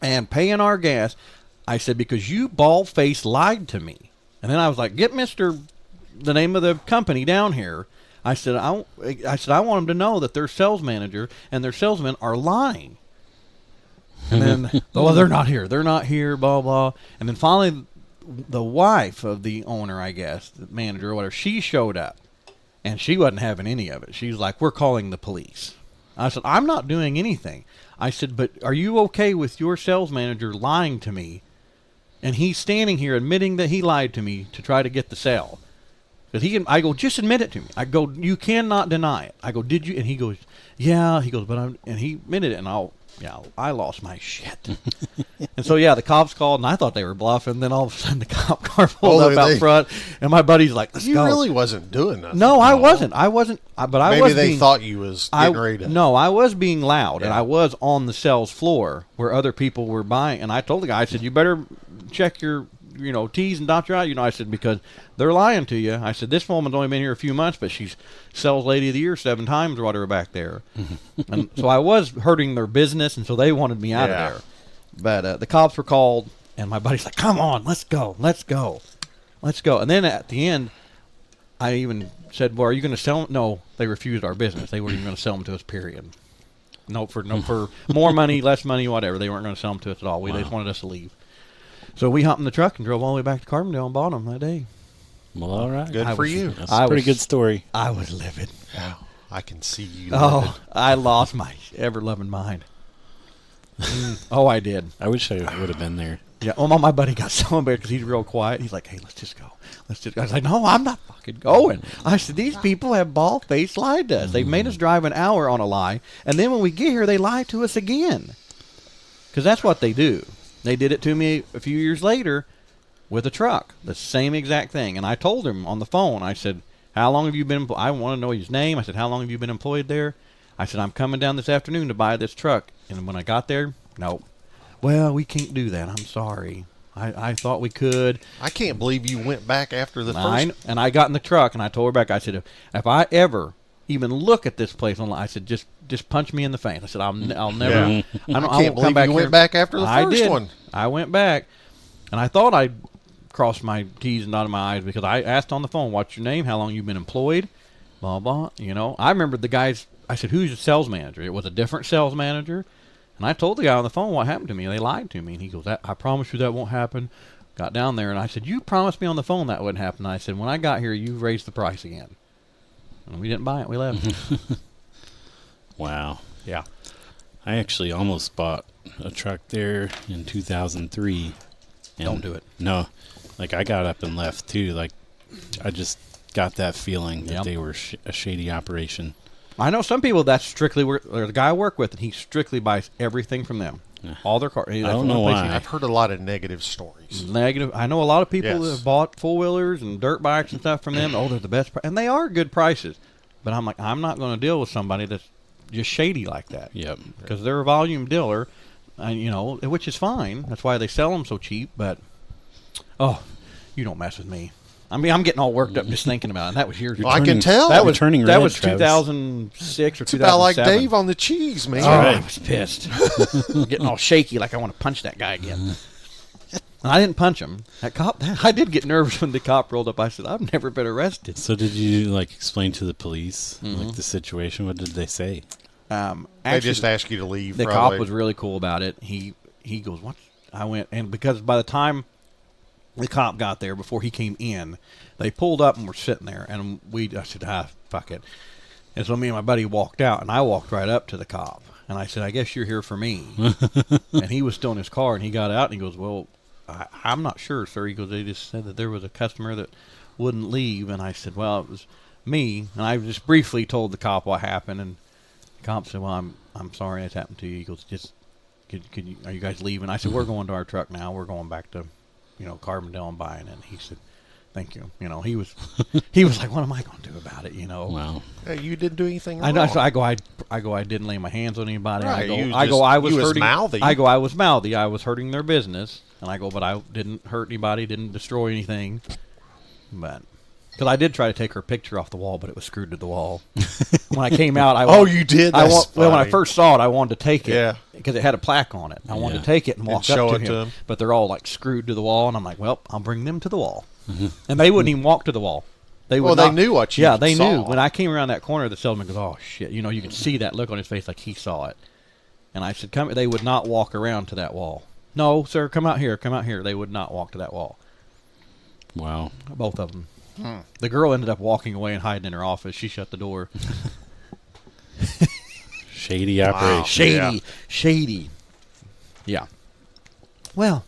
and paying our gas. I said, because you bald-faced lied to me. And then I was like, get the name of the company down here. I said, I want them to know that their sales manager and their salesmen are lying. And then, they're not here. They're not here, blah, blah. And then finally, the wife of the owner, I guess, the manager or whatever, she showed up. And she wasn't having any of it. She was like, we're calling the police. I said, I'm not doing anything. I said, but are you okay with your sales manager lying to me? And he's standing here admitting that he lied to me to try to get the sale. I go, just admit it to me. I go, you cannot deny it. I go, did you? And he goes, yeah. He goes, and he admitted it. And I lost my shit. And so, the cops called, and I thought they were bluffing. Then all of a sudden, the cop car pulled up out front, and my buddy's like, let's go. You really wasn't doing nothing. No, I wasn't. I wasn't. But I was. Maybe they thought you was getting ready to. No, I was being loud, and I was on the sales floor where other people were buying. And I told the guy, I said, you better check your T's and dot your I's. I said, because they're lying to you. I said, this woman's only been here a few months, but she's sales lady of the year 7 times or whatever back there. And so I was hurting their business, and so they wanted me out of there. But the cops were called, and my buddy's like, come on, let's go. And then at the end, I even said, well, are you going to sell them? No, they refused our business. They weren't even going to sell them to us, period. No, for more money, less money, whatever. They weren't going to sell them to us at all. They just wanted us to leave. So we hopped in the truck and drove all the way back to Carbondale and bought them that day. Well, all right. Good for you. That's a pretty good story. I was livid. Yeah, I can see you. Oh, I lost my ever-loving mind. I did. I wish I would have been there. Yeah, my buddy got so embarrassed because he's real quiet. He's like, hey, let's just go. I was like, no, I'm not fucking going. I said, these people have bald-faced lied to us. They made us drive an hour on a lie, and then when we get here, they lie to us again. Because that's what they do. They did it to me a few years later with a truck, the same exact thing. And I told him on the phone, I said, how long have you been I want to know his name. I said, how long have you been employed there? I said, I'm coming down this afternoon to buy this truck. And when I got there, nope. Well, we can't do that. I'm sorry. I thought we could. I can't believe you went back after the first. And I got in the truck, and I told her back, I said, if I ever even look at this place online, I said, just punch me in the face. I said, I'll never. I can't believe you went back after the first one. I went back, and I thought I'd crossed my T's and dotted my I's because I asked on the phone, what's your name? How long you been employed? Blah, blah. I remember the guys, I said, who's your sales manager? It was a different sales manager. And I told the guy on the phone what happened to me. They lied to me. And he goes, I promise you that won't happen. Got down there, and I said, you promised me on the phone that wouldn't happen. And I said, when I got here, you raised the price again. And we didn't buy it. We left. Wow. Yeah. I actually almost bought a truck there in 2003. Don't do it. No. I got up and left, too. I just got that feeling that they were a shady operation. I know some people that's strictly the guy I work with, and he strictly buys everything from them. All their cars. I don't know why. I've heard a lot of negative stories. I know a lot of people that have bought four-wheelers and dirt bikes and stuff from them. Oh, they're the best. And they are good prices. But I'm like, I'm not going to deal with somebody that's just shady like that. Yep. Because they're a volume dealer, which is fine. That's why they sell them so cheap. But, you don't mess with me. I mean, I'm getting all worked up just thinking about it. And that was years ago. I can tell. That was 2006 or 2007. About like Dave on the cheese, man. I was pissed. I'm getting all shaky like I want to punch that guy again. And I didn't punch him. That cop, I did get nervous when the cop rolled up. I said, I've never been arrested. So did you, explain to the police, the situation? What did they say? Actually, they just asked you to leave. The cop was really cool about it. He goes, what? I went, and because by the time the cop got there, before he came in, they pulled up and were sitting there. And I said, fuck it. And so me and my buddy walked out, and I walked right up to the cop. And I said, I guess you're here for me. And he was still in his car, and he got out, and he goes, well, I'm not sure, sir. He goes, they just said that there was a customer that wouldn't leave. And I said, well, it was me. And I just briefly told the cop what happened. And the cop said, well, I'm sorry that's happened to you. He goes, just, are you guys leaving? I said, we're going to our truck now. We're going back to, Carbondale and buying it. And he said, Thank you. You know, he was like, what am I going to do about it? You know. Wow. Hey, you didn't do anything I wrong. know. So I go. I didn't lay my hands on anybody. Right, I was you was hurting. mouthy. I was mouthy. I was hurting their business, and I go, but I didn't hurt anybody. Didn't destroy anything. But because I did try to take her picture off the wall, but it was screwed to the wall. When I came out, you did. When I first saw it, I wanted to take it. Yeah. Because it had a plaque on it. I wanted Yeah. to take it and walk show up it to to him, him. but they're all like screwed to the wall, and I'm like, well, I'll bring them to the wall. And they wouldn't even walk to the wall. They would Well, not. they knew what you Yeah, they saw. knew. When I came around that corner, the salesman goes, "Oh shit!" You know, you could see that look on his face, like he saw it. And I said, "Come." They would not walk around to that wall. No, sir, come out here. Come out here. They would not walk to that wall. Wow. Both of them. The girl ended up walking away and hiding in her office. She shut the door. Shady operation. Shady, shady. Yeah. Well,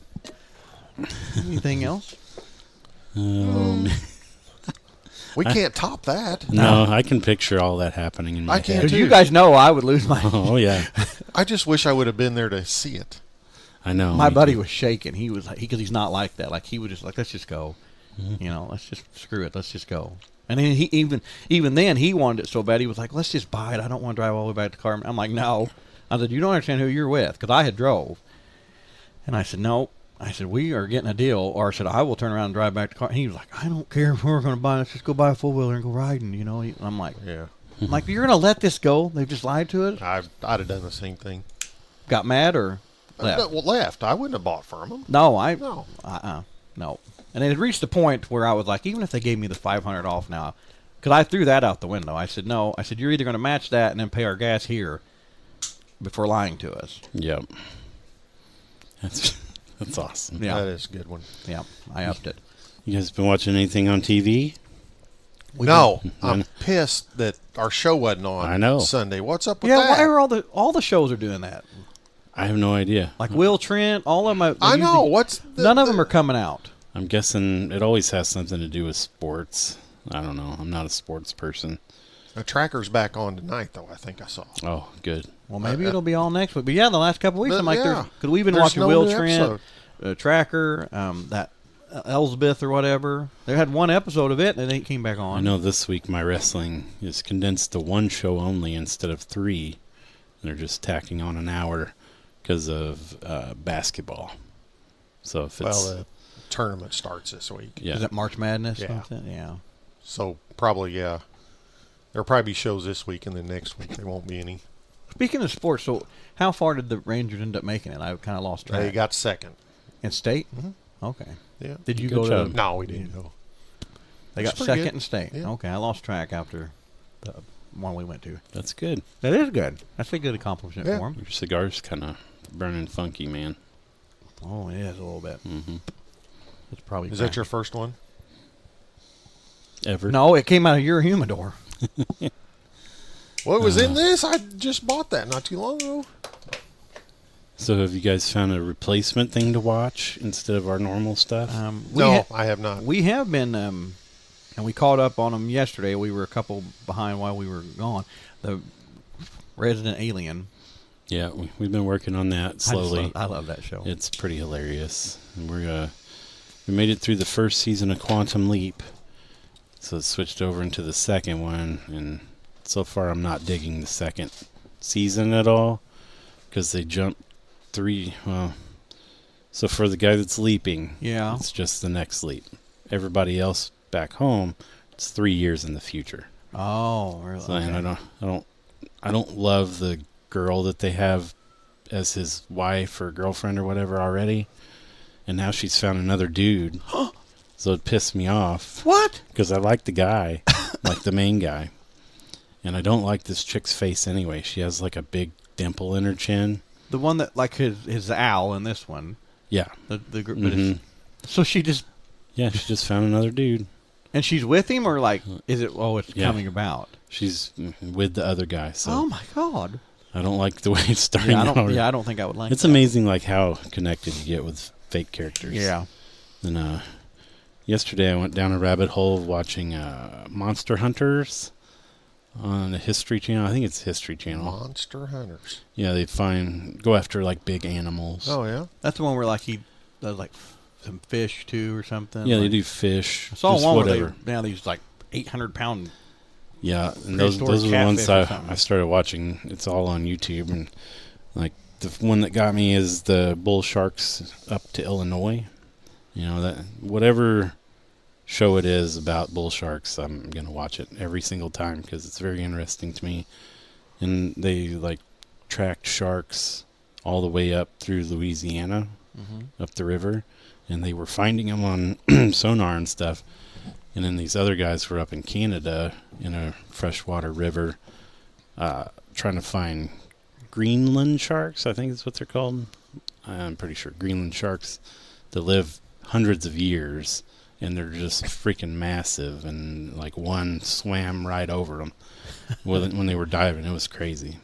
anything else? We can't top that. No, I can picture all that happening in my I can't head. Because too. you guys know I would lose my. Oh yeah, I just wish I would have been there to see it. I know. My me buddy too. was shaking. He was because he's not like that. Like he would just like, let's just go. Mm-hmm. You know, let's just screw it. Let's just go. And then he even then he wanted it so bad. He was like, let's just buy it. I don't want to drive all the way back to the car. I'm like, no. I said, you don't understand who you're with, because I had drove. And I said, no. I said, we are getting a deal. Or I said, I will turn around and drive back to the car. And he was like, I don't care if we're going to buy it. Let's just go buy a four-wheeler and go riding, you know. And I'm like, Yeah. you're going to let this go? They've just lied to us? I'd have done the same thing. Got mad or left? Well, left. I wouldn't have bought from them. No, No. no. And it had reached the point where I was like, even if they gave me the $500 off now, because I threw that out the window. I said, no. I said, you're either going to match that and then pay our gas here before lying to us. Yep. That's awesome. Yeah. That is a good one. Yeah, I upped it. You guys been watching anything on TV? No, I'm pissed that our show wasn't on I know. Sunday. What's up with Yeah, that? why are all the shows are doing that? I have no idea. Like Will Trent, all of them. I know. What's None of them are coming out. I'm guessing it always has something to do with sports. I don't know. I'm not a sports person. The Tracker's back on tonight, though. I think I saw. Oh, good. Well, maybe it'll be all next week. But yeah, the last couple of weeks, But I'm like, yeah, because we've been there's watching no Will new Trent, Tracker, that Elsbeth or whatever. They had one episode of it, and then it came back on. I know this week my wrestling is condensed to one show only instead of 3. They're just tacking on an hour because of basketball. So if it's Well, the tournament starts this week. yeah, Is that March Madness? Yeah. Something? Yeah. So probably, yeah. There'll probably be shows this week, and then next week there won't be any. Speaking of sports, so how far did the Rangers end up making it? I kind of lost track. They got second. In state? Mhm. Okay. Yeah. Did you Good go job. to? No, we didn't go. They It's got pretty second good. in state. Yeah. Okay, I lost track after the one we went to. that's good. That is good. That's a good accomplishment Yeah. for him. Your cigar's kind of burning funky, man. Oh, it is a little bit. Mm-hmm. It's probably. Is that your first one? Ever? No, it came out of your humidor. Well, it was in this. I just bought that not too long ago. So have you guys found a replacement thing to watch instead of our normal stuff? No, I have not. We have been, and we caught up on them yesterday. We were a couple behind while we were gone. The Resident Alien. Yeah, we've been working on that slowly. I love that show. It's pretty hilarious. And we made it through the first season of Quantum Leap, so it switched over into the second one, and so far I'm not digging the second season at all because they jumped 3. Well, so for the guy that's leaping, Yeah. it's just the next leap. Everybody else back home, it's 3 years in the future. Oh, really? So, and I don't love the girl that they have as his wife or girlfriend or whatever already, and now she's found another dude. So it pissed me off What? because I like the guy, like the main guy, and I don't like this chick's face anyway. She has like a big dimple in her chin. The one that like his owl in this one. Yeah, The group. Mhm. So she just yeah. She just found another dude. and she's with him, or like is it? Oh, it's Yeah. coming about. She's with the other guy. So Oh my God. I don't like the way it's starting Yeah, out. I don't think I would like. It's that. amazing, like how connected you get with fake characters. Yeah. And yesterday I went down a rabbit hole of watching Monster Hunters on the History Channel. I think it's History Channel. Monster Hunters. Yeah, they go after like big animals. Oh, yeah? That's the one where like he does like some fish too or something. Yeah, like, they do fish. I saw just one whatever. where they now these like 800-pound. Yeah, and those are the ones I started watching. It's all on YouTube, and like the one that got me is the bull sharks up to Illinois. You know, that whatever show it is about bull sharks, I'm gonna watch it every single time because it's very interesting to me. And they like tracked sharks all the way up through Louisiana, up the river, and they were finding them on sonar and stuff. And then these other guys were up in Canada in a freshwater river trying to find Greenland sharks, I think is what they're called. I'm pretty sure Greenland sharks that live hundreds of years, and they're just freaking massive. And like one swam right over them when they were diving. It was crazy.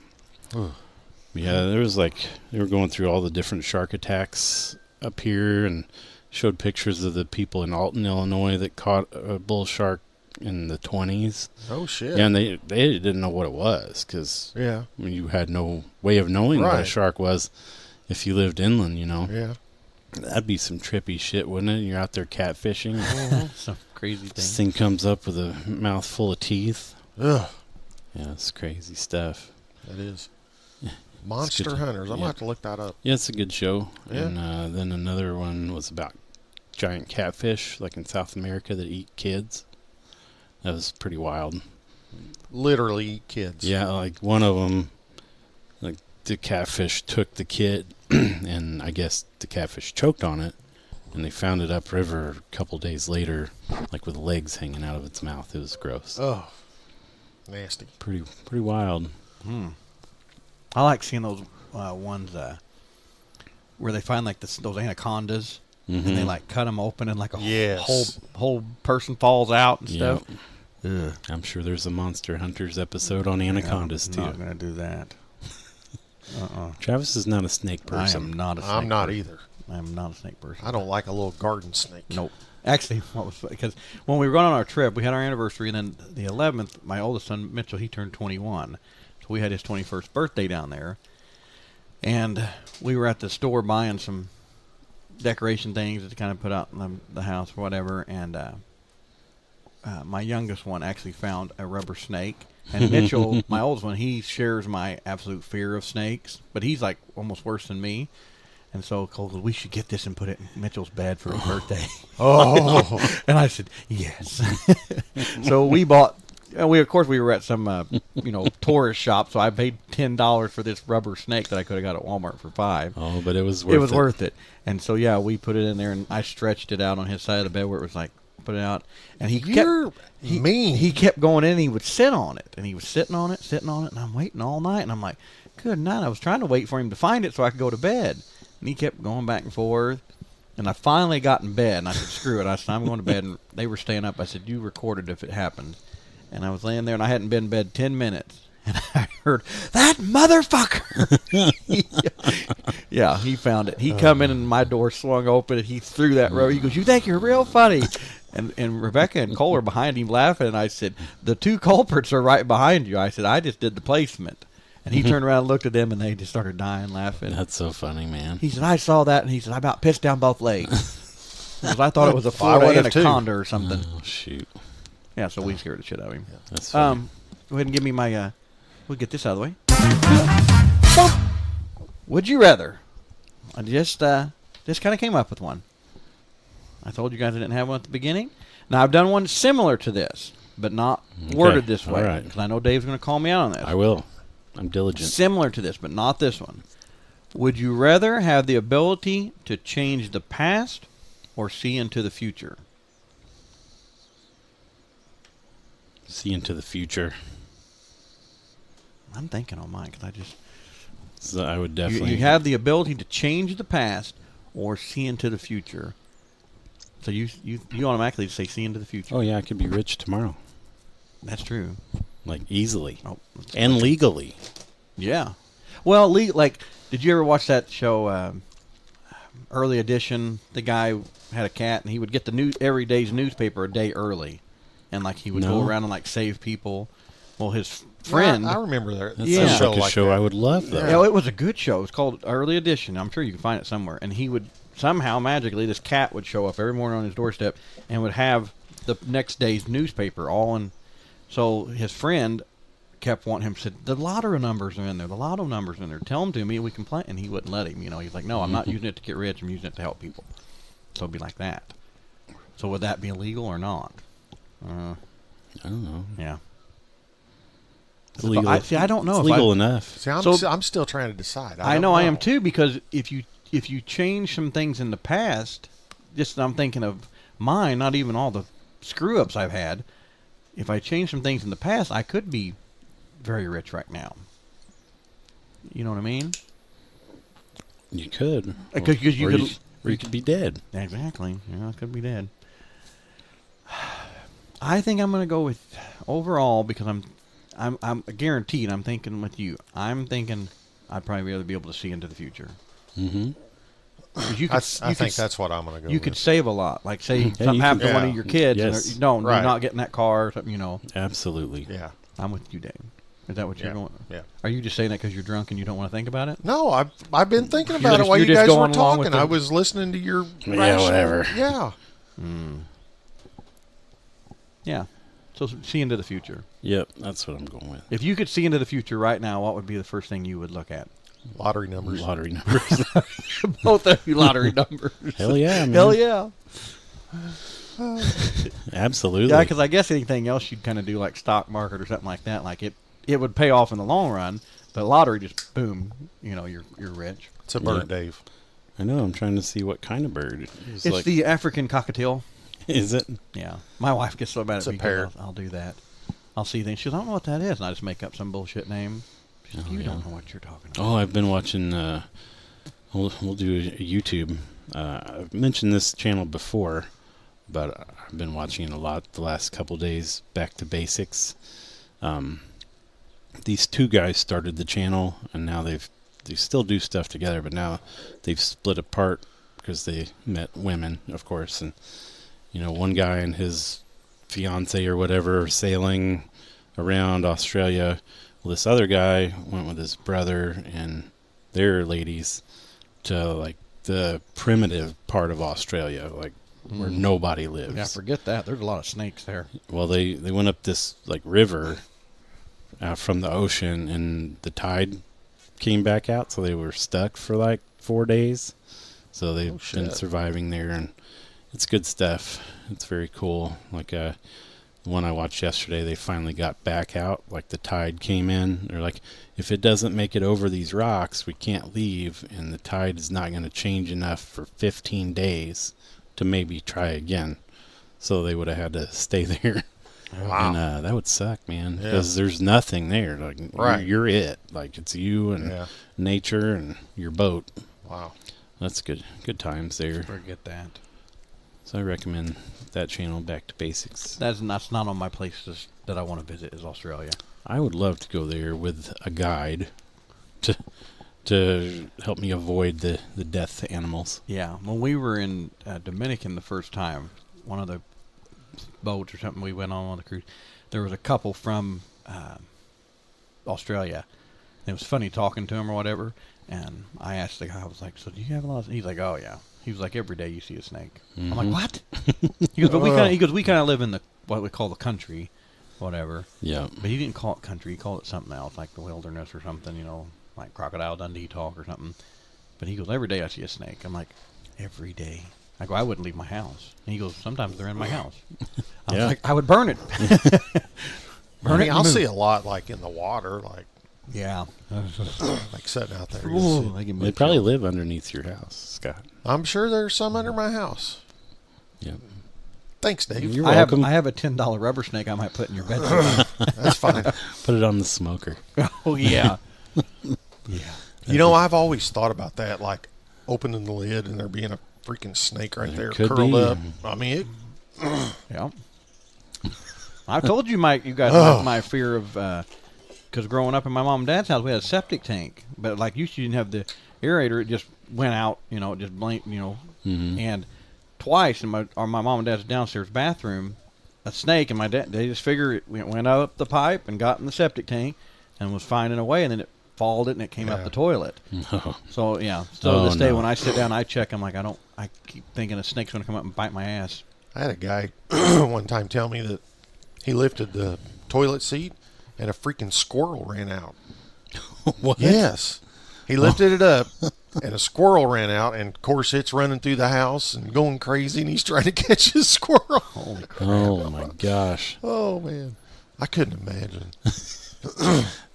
Yeah, there was like they were going through all the different shark attacks up here and showed pictures of the people in Alton, Illinois that caught a bull shark in the 20s. Oh, shit. Yeah, and they didn't know what it was because you had no way of knowing what a shark was if you lived inland, you know. Yeah. That'd be some trippy shit, wouldn't it? You're out there catfishing. Some crazy thing. This thing comes up with a mouth full of teeth. Ugh. Yeah, it's crazy stuff. That is. Monster Hunters. I'm going to have to look that up. Yeah, it's a good show. Yeah. And then another one was about giant catfish, like in South America, that eat kids. That was pretty wild. Literally eat kids. Yeah, like one of them, like the catfish took the kid, and I guess the catfish choked on it, and they found it upriver a couple days later, like with legs hanging out of its mouth. It was gross. Oh, nasty. Pretty wild. I like seeing those ones where they find like those anacondas and they like cut them open and like a whole person falls out and stuff. Ugh. I'm sure there's a Monster Hunters episode on anacondas too. I'm not gonna do that. Travis is not a snake person. I am not a snake. I'm not person. either. I am not a snake person. I don't like a little garden snake. Nope. Actually, because when we were going on our trip, we had our anniversary, and then the 11th, my oldest son Mitchell, he turned 21. We had his 21st birthday down there, and we were at the store buying some decoration things to kind of put out in the house or whatever, and my youngest one actually found a rubber snake, and Mitchell, my oldest one, he shares my absolute fear of snakes, but he's like almost worse than me, and so Cole goes, we should get this and put it in Mitchell's bed for his birthday. And I said, yes. So we bought... we were at some tourist shop, so I paid $10 for this rubber snake that I could have got at Walmart for $5. Oh, but it was worth it. It was worth it. And so we put it in there, and I stretched it out on his side of the bed where it was like put it out, and he kept going in and he would sit on it, and he was sitting on it, and I'm waiting all night, and I'm like, good night. I was trying to wait for him to find it so I could go to bed, and he kept going back and forth. And I finally got in bed, and I said, screw it. I said, I'm going to bed, and they were staying up. I said, you record it if it happened. And I was laying there, and I hadn't been in bed 10 minutes. And I heard, that motherfucker! Yeah, he found it. He come in, and my door swung open, and he threw that rubber. He goes, you think you're real funny? And Rebecca and Cole are behind him laughing. And I said, the two culprits are right behind you. I said, I just did the placement. And he turned around and looked at them, and they just started dying laughing. That's so funny, man. He said, I saw that, and he said, I about pissed down both legs. Because I thought it was a Florida anaconda or something. Oh, shoot. Yeah, so we scared the shit out of him. That's funny. Go ahead and give me my, we'll get this out of the way. Would you rather? I just kind of came up with one. I told you guys I didn't have one at the beginning. Now, I've done one similar to this, but not worded this way. All right. Because I know Dave's going to call me out on this. I will. I'm diligent. Similar to this, but not this one. Would you rather have the ability to change the past or see into the future? See into the future. I'm thinking on mine because I just... So I would definitely... You have the ability to change the past or see into the future. So you automatically say see into the future. Oh, yeah, I could be rich tomorrow. That's true. Like, easily. Oh, and legally. Yeah. Well, did you ever watch that show, Early Edition? The guy had a cat, and he would get every day's newspaper a day early. And, he would go around and, save people. Well, his friend. I remember that. That Yeah. sounds like a like show that. I would love, though. Yeah, it was a good show. It's called Early Edition. I'm sure you can find it somewhere. And he would somehow magically, this cat would show up every morning on his doorstep and would have the next day's newspaper all in. So his friend kept wanting him, said, the lotto numbers are in there. The lotto numbers are in there. Tell them to me. We can play. And he wouldn't let him. He's like, no, I'm not using it to get rich. I'm using it to help people. So it'd be like that. So would that be illegal or not? I don't know. Yeah. It's legal. I don't know. It's if legal enough. See, I'm still trying to decide. I know I am too, because if you change some things in the past, just I'm thinking of mine, not even all the screw ups I've had. If I change some things in the past, I could be very rich right now. You know what I mean? You could. Because you or could, or you could be dead. exactly. I could be dead. I think I'm going to go with overall, because I'm guaranteed. I'm thinking with you. I'm thinking I'd probably rather be able to see into the future. Mm-hmm. I think that's what I'm going to go You with. could save a lot. Like, say something you happened could- to one yeah. of your kids, Yes. and you're Right. not getting that car or something, Absolutely. Yeah. I'm with you, Dave. Is that what you're Yeah. going? Yeah. Are you just saying that because you're drunk and you don't want to think about it? No, I've been thinking about just- it while you're you just guys were going along with talking. the- I was listening to your Yeah, rational- whatever. Yeah. Yeah. So see into the future. Yep, that's what I'm going with. If you could see into the future right now, what would be the first thing you would look at? Lottery numbers. Lottery numbers. Both of you lottery numbers. Hell yeah, man. Hell yeah. Absolutely. Yeah, because I guess anything else you'd kind of do, like stock market or something like that, like it would pay off in the long run, but lottery just boom, you're rich. It's a bird, Yeah. Dave. I know. I'm trying to see what kind of bird. It's like, the African cockatiel. Is it? Yeah. My wife gets so mad It's at a me because parrot. I'll do that. I'll see things. She goes, I don't know what that is. And I just make up some bullshit name. She goes, Oh, you yeah. don't know what you're talking about. Oh, I've been watching. We'll do a YouTube. I've mentioned this channel before, but I've been watching it a lot the last couple days. Back to Basics. These two guys started the channel, and now they still do stuff together, but now they've split apart because they met women, of course, and one guy and his fiance or whatever are sailing around Australia. Well, this other guy went with his brother and their ladies to like the primitive part of Australia, like where nobody lives. Yeah, forget that. There's a lot of snakes there. Well, they went up this like river from the ocean, and the tide came back out, so they were stuck for like 4 days. So they've been shit. surviving there, and it's good stuff. It's very cool. Like the one I watched yesterday, they finally got back out. Like the tide came in. They're like, if it doesn't make it over these rocks, we can't leave, and the tide is not going to change enough for 15 days to maybe try again. So they would have had to stay there. Wow. And that would suck, man, Yeah. because there's nothing there. Like Right. you're it. Like it's you and Yeah. nature and your boat. Wow. That's good. Good times there. Forget that. So I recommend that channel, Back to Basics. That's not on my places that I want to visit is Australia. I would love to go there with a guide to help me avoid the death animals. Yeah. When we were in Dominican the first time, one of the boats or something we went on the cruise, there was a couple from Australia. And it was funny talking to him or whatever. And I asked the guy, I was like, so do you have a lot of... He's like, oh, yeah. He was like, every day you see a snake. I'm like, what? He goes, but we kind of live in the what we call the country, whatever. Yeah. But he didn't call it country. He called it something else, like the wilderness or something, like Crocodile Dundee talk or something. But he goes, every day I see a snake. I'm like, every day? I go, I wouldn't leave my house. And he goes, sometimes they're in my house. I was Yeah. like, I would burn it. Burn it and I'll move. see a lot like in the water, like Yeah. sitting out there. Ooh, they give me They a probably chill. live underneath your house, Scott. I'm sure there's some under my house. Yeah. Thanks, Dave. You're I have welcome. I have a $10 rubber snake I might put in your bed. That's fine. Put it on the smoker. Oh yeah. Yeah. You know, I've always thought about that, like opening the lid and there being a freaking snake right there could curled be. up. I mean, Yeah. I told you, Mike, you guys, my fear of, because growing up in my mom and dad's house, we had a septic tank, but like you didn't have the aerator; it just went out, it just blinked, Mm-hmm. and twice in my mom and dad's downstairs bathroom, a snake, and my dad, they just figure it went up the pipe and got in the septic tank and was finding a way, and then it followed it and it came up the toilet. No. So yeah, still to this day no. when I sit down, I check. I'm like, I keep thinking a snake's gonna come up and bite my ass. I had a guy one time tell me that he lifted the toilet seat and a freaking squirrel ran out. What? Yes. He lifted it up and a squirrel ran out, and of course it's running through the house and going crazy, and he's trying to catch his squirrel. Holy crap! Oh my gosh. Oh man. I couldn't imagine.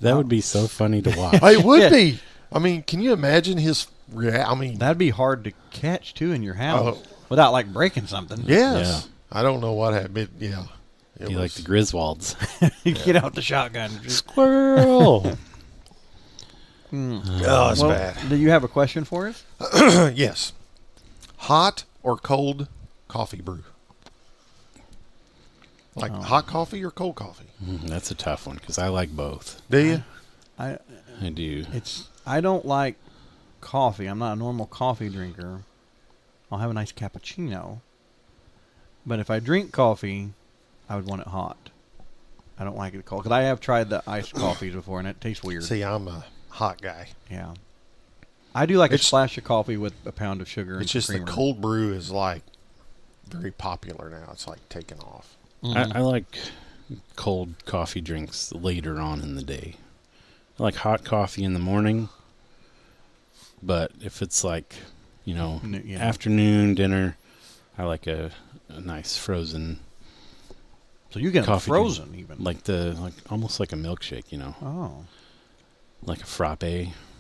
That would be so funny to watch. It would be. I mean, can you imagine his I mean, That'd be hard to catch too in your house Oh. without like breaking something. yes. I don't know what happened. Yeah. It Be like was- the Griswolds. You get out the shotgun. Squirrel. Oh, it's Well, bad. do you have a question for us? Yes. Hot or cold coffee brew? Like hot coffee or cold coffee? That's a tough one because I like both. Do you? I do. I don't like coffee. I'm not a normal coffee drinker. I'll have a nice cappuccino. But if I drink coffee, I would want it hot. I don't like it cold because I have tried the iced coffees before and it tastes weird. See, I'm a hot guy. Yeah. I do like a It's- splash of coffee with a pound of sugar. It's and just the creamer. cold brew is like very popular now. It's like taking off. I like cold coffee drinks later on in the day. I like hot coffee in the morning, but if it's like, Yeah. afternoon, dinner, I like a nice frozen, So you get them coffee frozen even. like almost like a milkshake, Oh. like a frappe.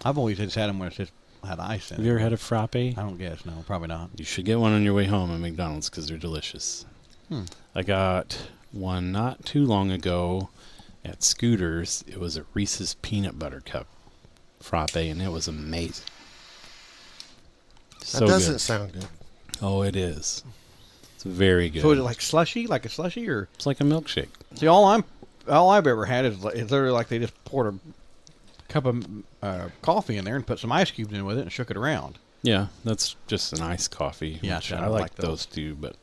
I've always just had them where it's just had ice in Have it. you ever had a frappe? I don't guess. No, probably not. You should get one on your way home at McDonald's because they're delicious. I got one not too long ago at Scooters. It was a Reese's Peanut Butter Cup frappe, and it was amazing. So That doesn't good. sound good. Oh, it is. It's very good. So is it like slushy, like a slushy, or It's like a milkshake. see all I've ever had is literally like they just poured a cup of coffee in there and put some ice cubes in with it and shook it around. Yeah, that's just an iced coffee. Yeah, which see, I I don't like like those. those too, but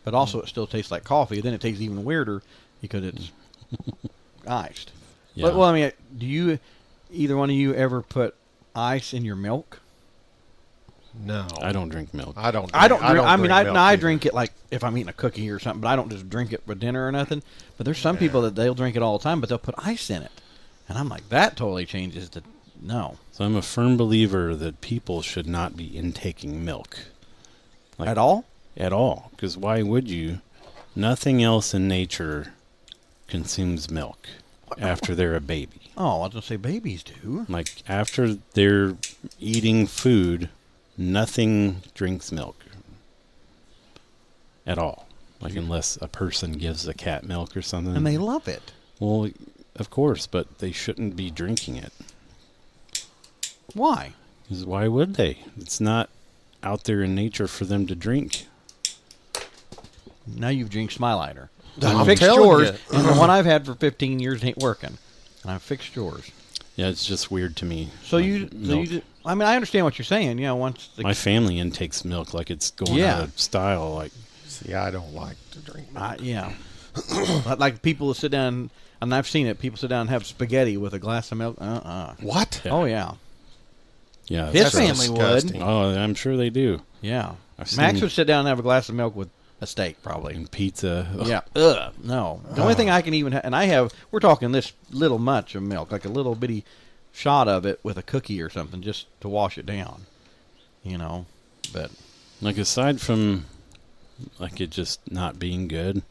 But also it still tastes like coffee. Then it tastes even weirder because it's iced. yeah. But, well, I mean, do you either one of you ever put ice in your milk? No. I don't drink milk. I don't. I don't. Drink, I mean, milk I either. drink it like if I'm eating a cookie or something, but I don't just drink it for dinner or nothing. But there's some people that they'll drink it all the time, but they'll put ice in it, and I'm like, that totally changes the no So I'm a firm believer that people should not be intaking milk. Like, at all. At all. Because why would you? Nothing else in nature consumes milk after they're a baby. Oh, I was gonna say babies do. Like after they're eating food, nothing drinks milk at all. Like unless a person gives a cat milk or something. And they love it. Well, of course, but they shouldn't be drinking it. Why? 'Cause why would they? It's not out there in nature for them to drink. Now you've jinxed my lighter. I'm I fixed telling yours, you. and the one I've had for 15 years ain't working. And I fixed yours. Yeah, it's just weird to me. So like you, milk. I mean, I understand what you're saying. You know, once the, My family intakes milk like it's going Yeah. out of style. Like, See, I don't like to drink milk. yeah, like people will sit down, and I've seen it. People sit down and have spaghetti with a glass of milk. What? Yeah. Oh yeah, yeah, his that's family disgusting. would. Oh, I'm sure they do. Yeah, I've Max seen- would sit down and have a glass of milk with a steak, probably. And pizza. Ugh. Yeah. Ugh. No. The only thing I can even and I have. We're talking this little much of milk, like a little bitty shot of it with a cookie or something, just to wash it down. You know, but Like aside from like it just not being good,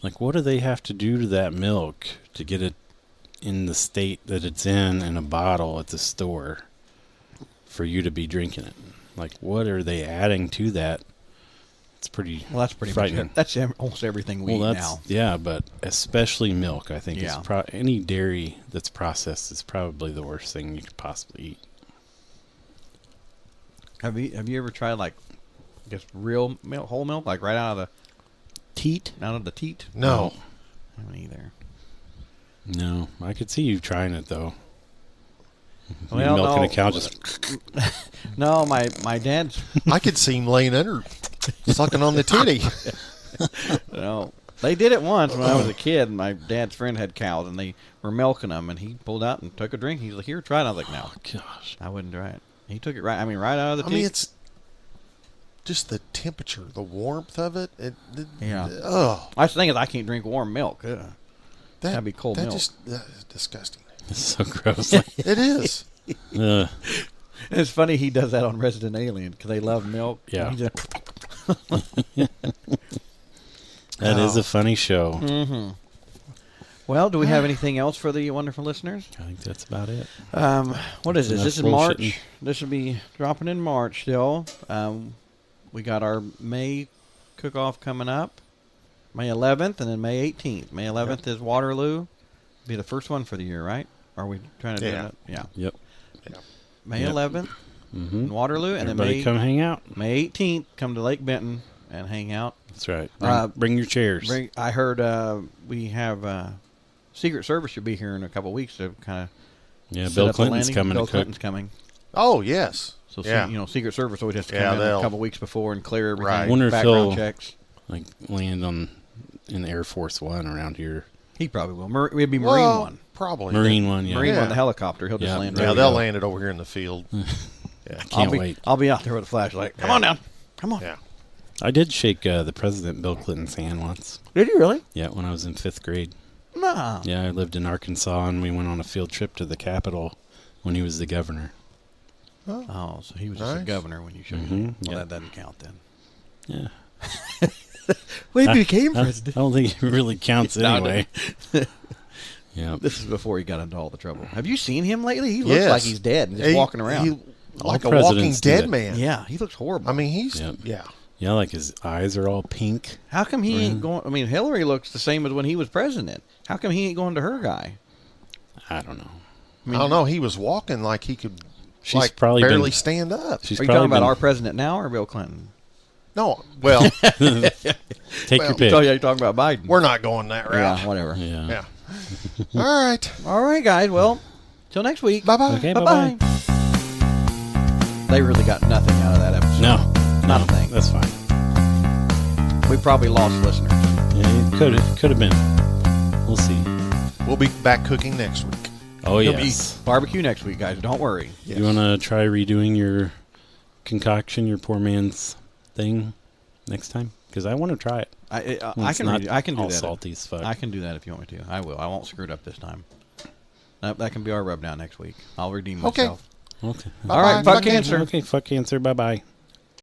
like what do they have to do to that milk to get it in the state that it's in a bottle at the store for you to be drinking it? Like what are they adding to that? It's pretty well, that's pretty frightening. much. That's almost everything we eat Well, now. yeah, but especially milk, I think Yeah. is any dairy that's processed is probably the worst thing you could possibly eat. Have you ever tried like just real milk, whole milk, like right out of Teat? the teat? No. I haven't either. No, I could see you trying it though. Well, You're milking no. a cow just No, my dad's I could see him laying under, sucking on the titty. no. They did it once when I was a kid. And my dad's friend had cows, and they were milking them. And he pulled out and took a drink. He's like, "Here, try it." I was like, "No, Gosh. I wouldn't try it." He took it right. I mean, right out of the. I mean, it's just the temperature, the warmth of it. Yeah. Oh, I was thinking I can't drink warm milk. Ugh. That'd be cold that milk. Just disgusting. It's so gross. It is. Ugh. And it's funny he does that on Resident Alien because they love milk. Yeah. He just- That is a funny show. Mm-hmm. Well, do we have anything else for the wonderful listeners? I think that's about it. What is this? Enough This is bullshitting. March. This will be dropping in March still. We got our May cook-off coming up, May 11th, and then May 18th. May 11th is Waterloo. Be the first one for the year, right? Are we trying to do that? Yeah. Yep. May Yep. 11th Mm-hmm. in Waterloo, and Everybody then come hang out. May 18th, come to Lake Benton and hang out. That's right. Bring your chairs. I heard we have Secret Service should be here in a couple of weeks to kind of Yeah, Bill Clinton's coming Bill to cook. Clinton's coming. Oh, yes. So, Yeah. Secret Service always has to Yeah, come in a they'll- couple weeks before and clear everything. Right. Wonder if background he'll- checks. Like land in Air Force One around here. He probably will. It'd be Marine Well, one. Probably. Marine One, yeah. Marine Yeah. one, the helicopter. He'll just Yeah. land There Yeah, right we they'll go. land it over here in the field. Yeah. Can't wait. I'll be out there with a flashlight. Come Yeah. on down. Come on. Yeah. I did shake the President Bill Clinton's hand once. Did you really? Yeah, when I was in 5th grade. No. Yeah, I lived in Arkansas, and we went on a field trip to the Capitol when he was the governor. Oh, so he was just a Nice. governor when you shook his Mhm, hand. Well, yeah. that doesn't count then. Yeah. Well, he became I don't think it really counts No, anyway. Yeah. This is before he got into all the trouble. Have you seen him lately? He looks Yes. like he's dead and just He- walking around. he- like a presidents walking do dead that. man. Yeah, he looks horrible. I mean, he's Yep. yeah. Yeah, like his eyes are all pink. How come he ain't going? I mean, Hillary looks the same as when he was president. How come he ain't going to her guy? I don't know. I don't know. He was walking like he could, She's like probably barely been- stand up. She's Are you probably talking about been- our president now or Bill Clinton? No, well, Take well, your pick. Oh, yeah, you're talking about Biden. we're not going that route. Yeah, whatever. Yeah. Yeah. All right. All right, guys. Well, till next week. Bye bye. Okay, Bye-bye. bye-bye. They really got nothing out of that episode. No. Not no, a thing. That's fine. We probably lost listeners. Yeah, it could have been. We'll see. We'll be back cooking next week. Oh, There'll be yes. barbecue next week, guys. Don't worry. Yes. You want to try redoing your concoction, your poor man's thing next time? Because I want to try it. I It's can not I can do all that. salty as fuck. I can do that if you want me to. I will. I won't screw it up this time. That can be our rub down next week. I'll redeem Okay. myself. Okay. Bye-bye. All right, fuck Fuck cancer. Okay, fuck cancer. Bye-bye.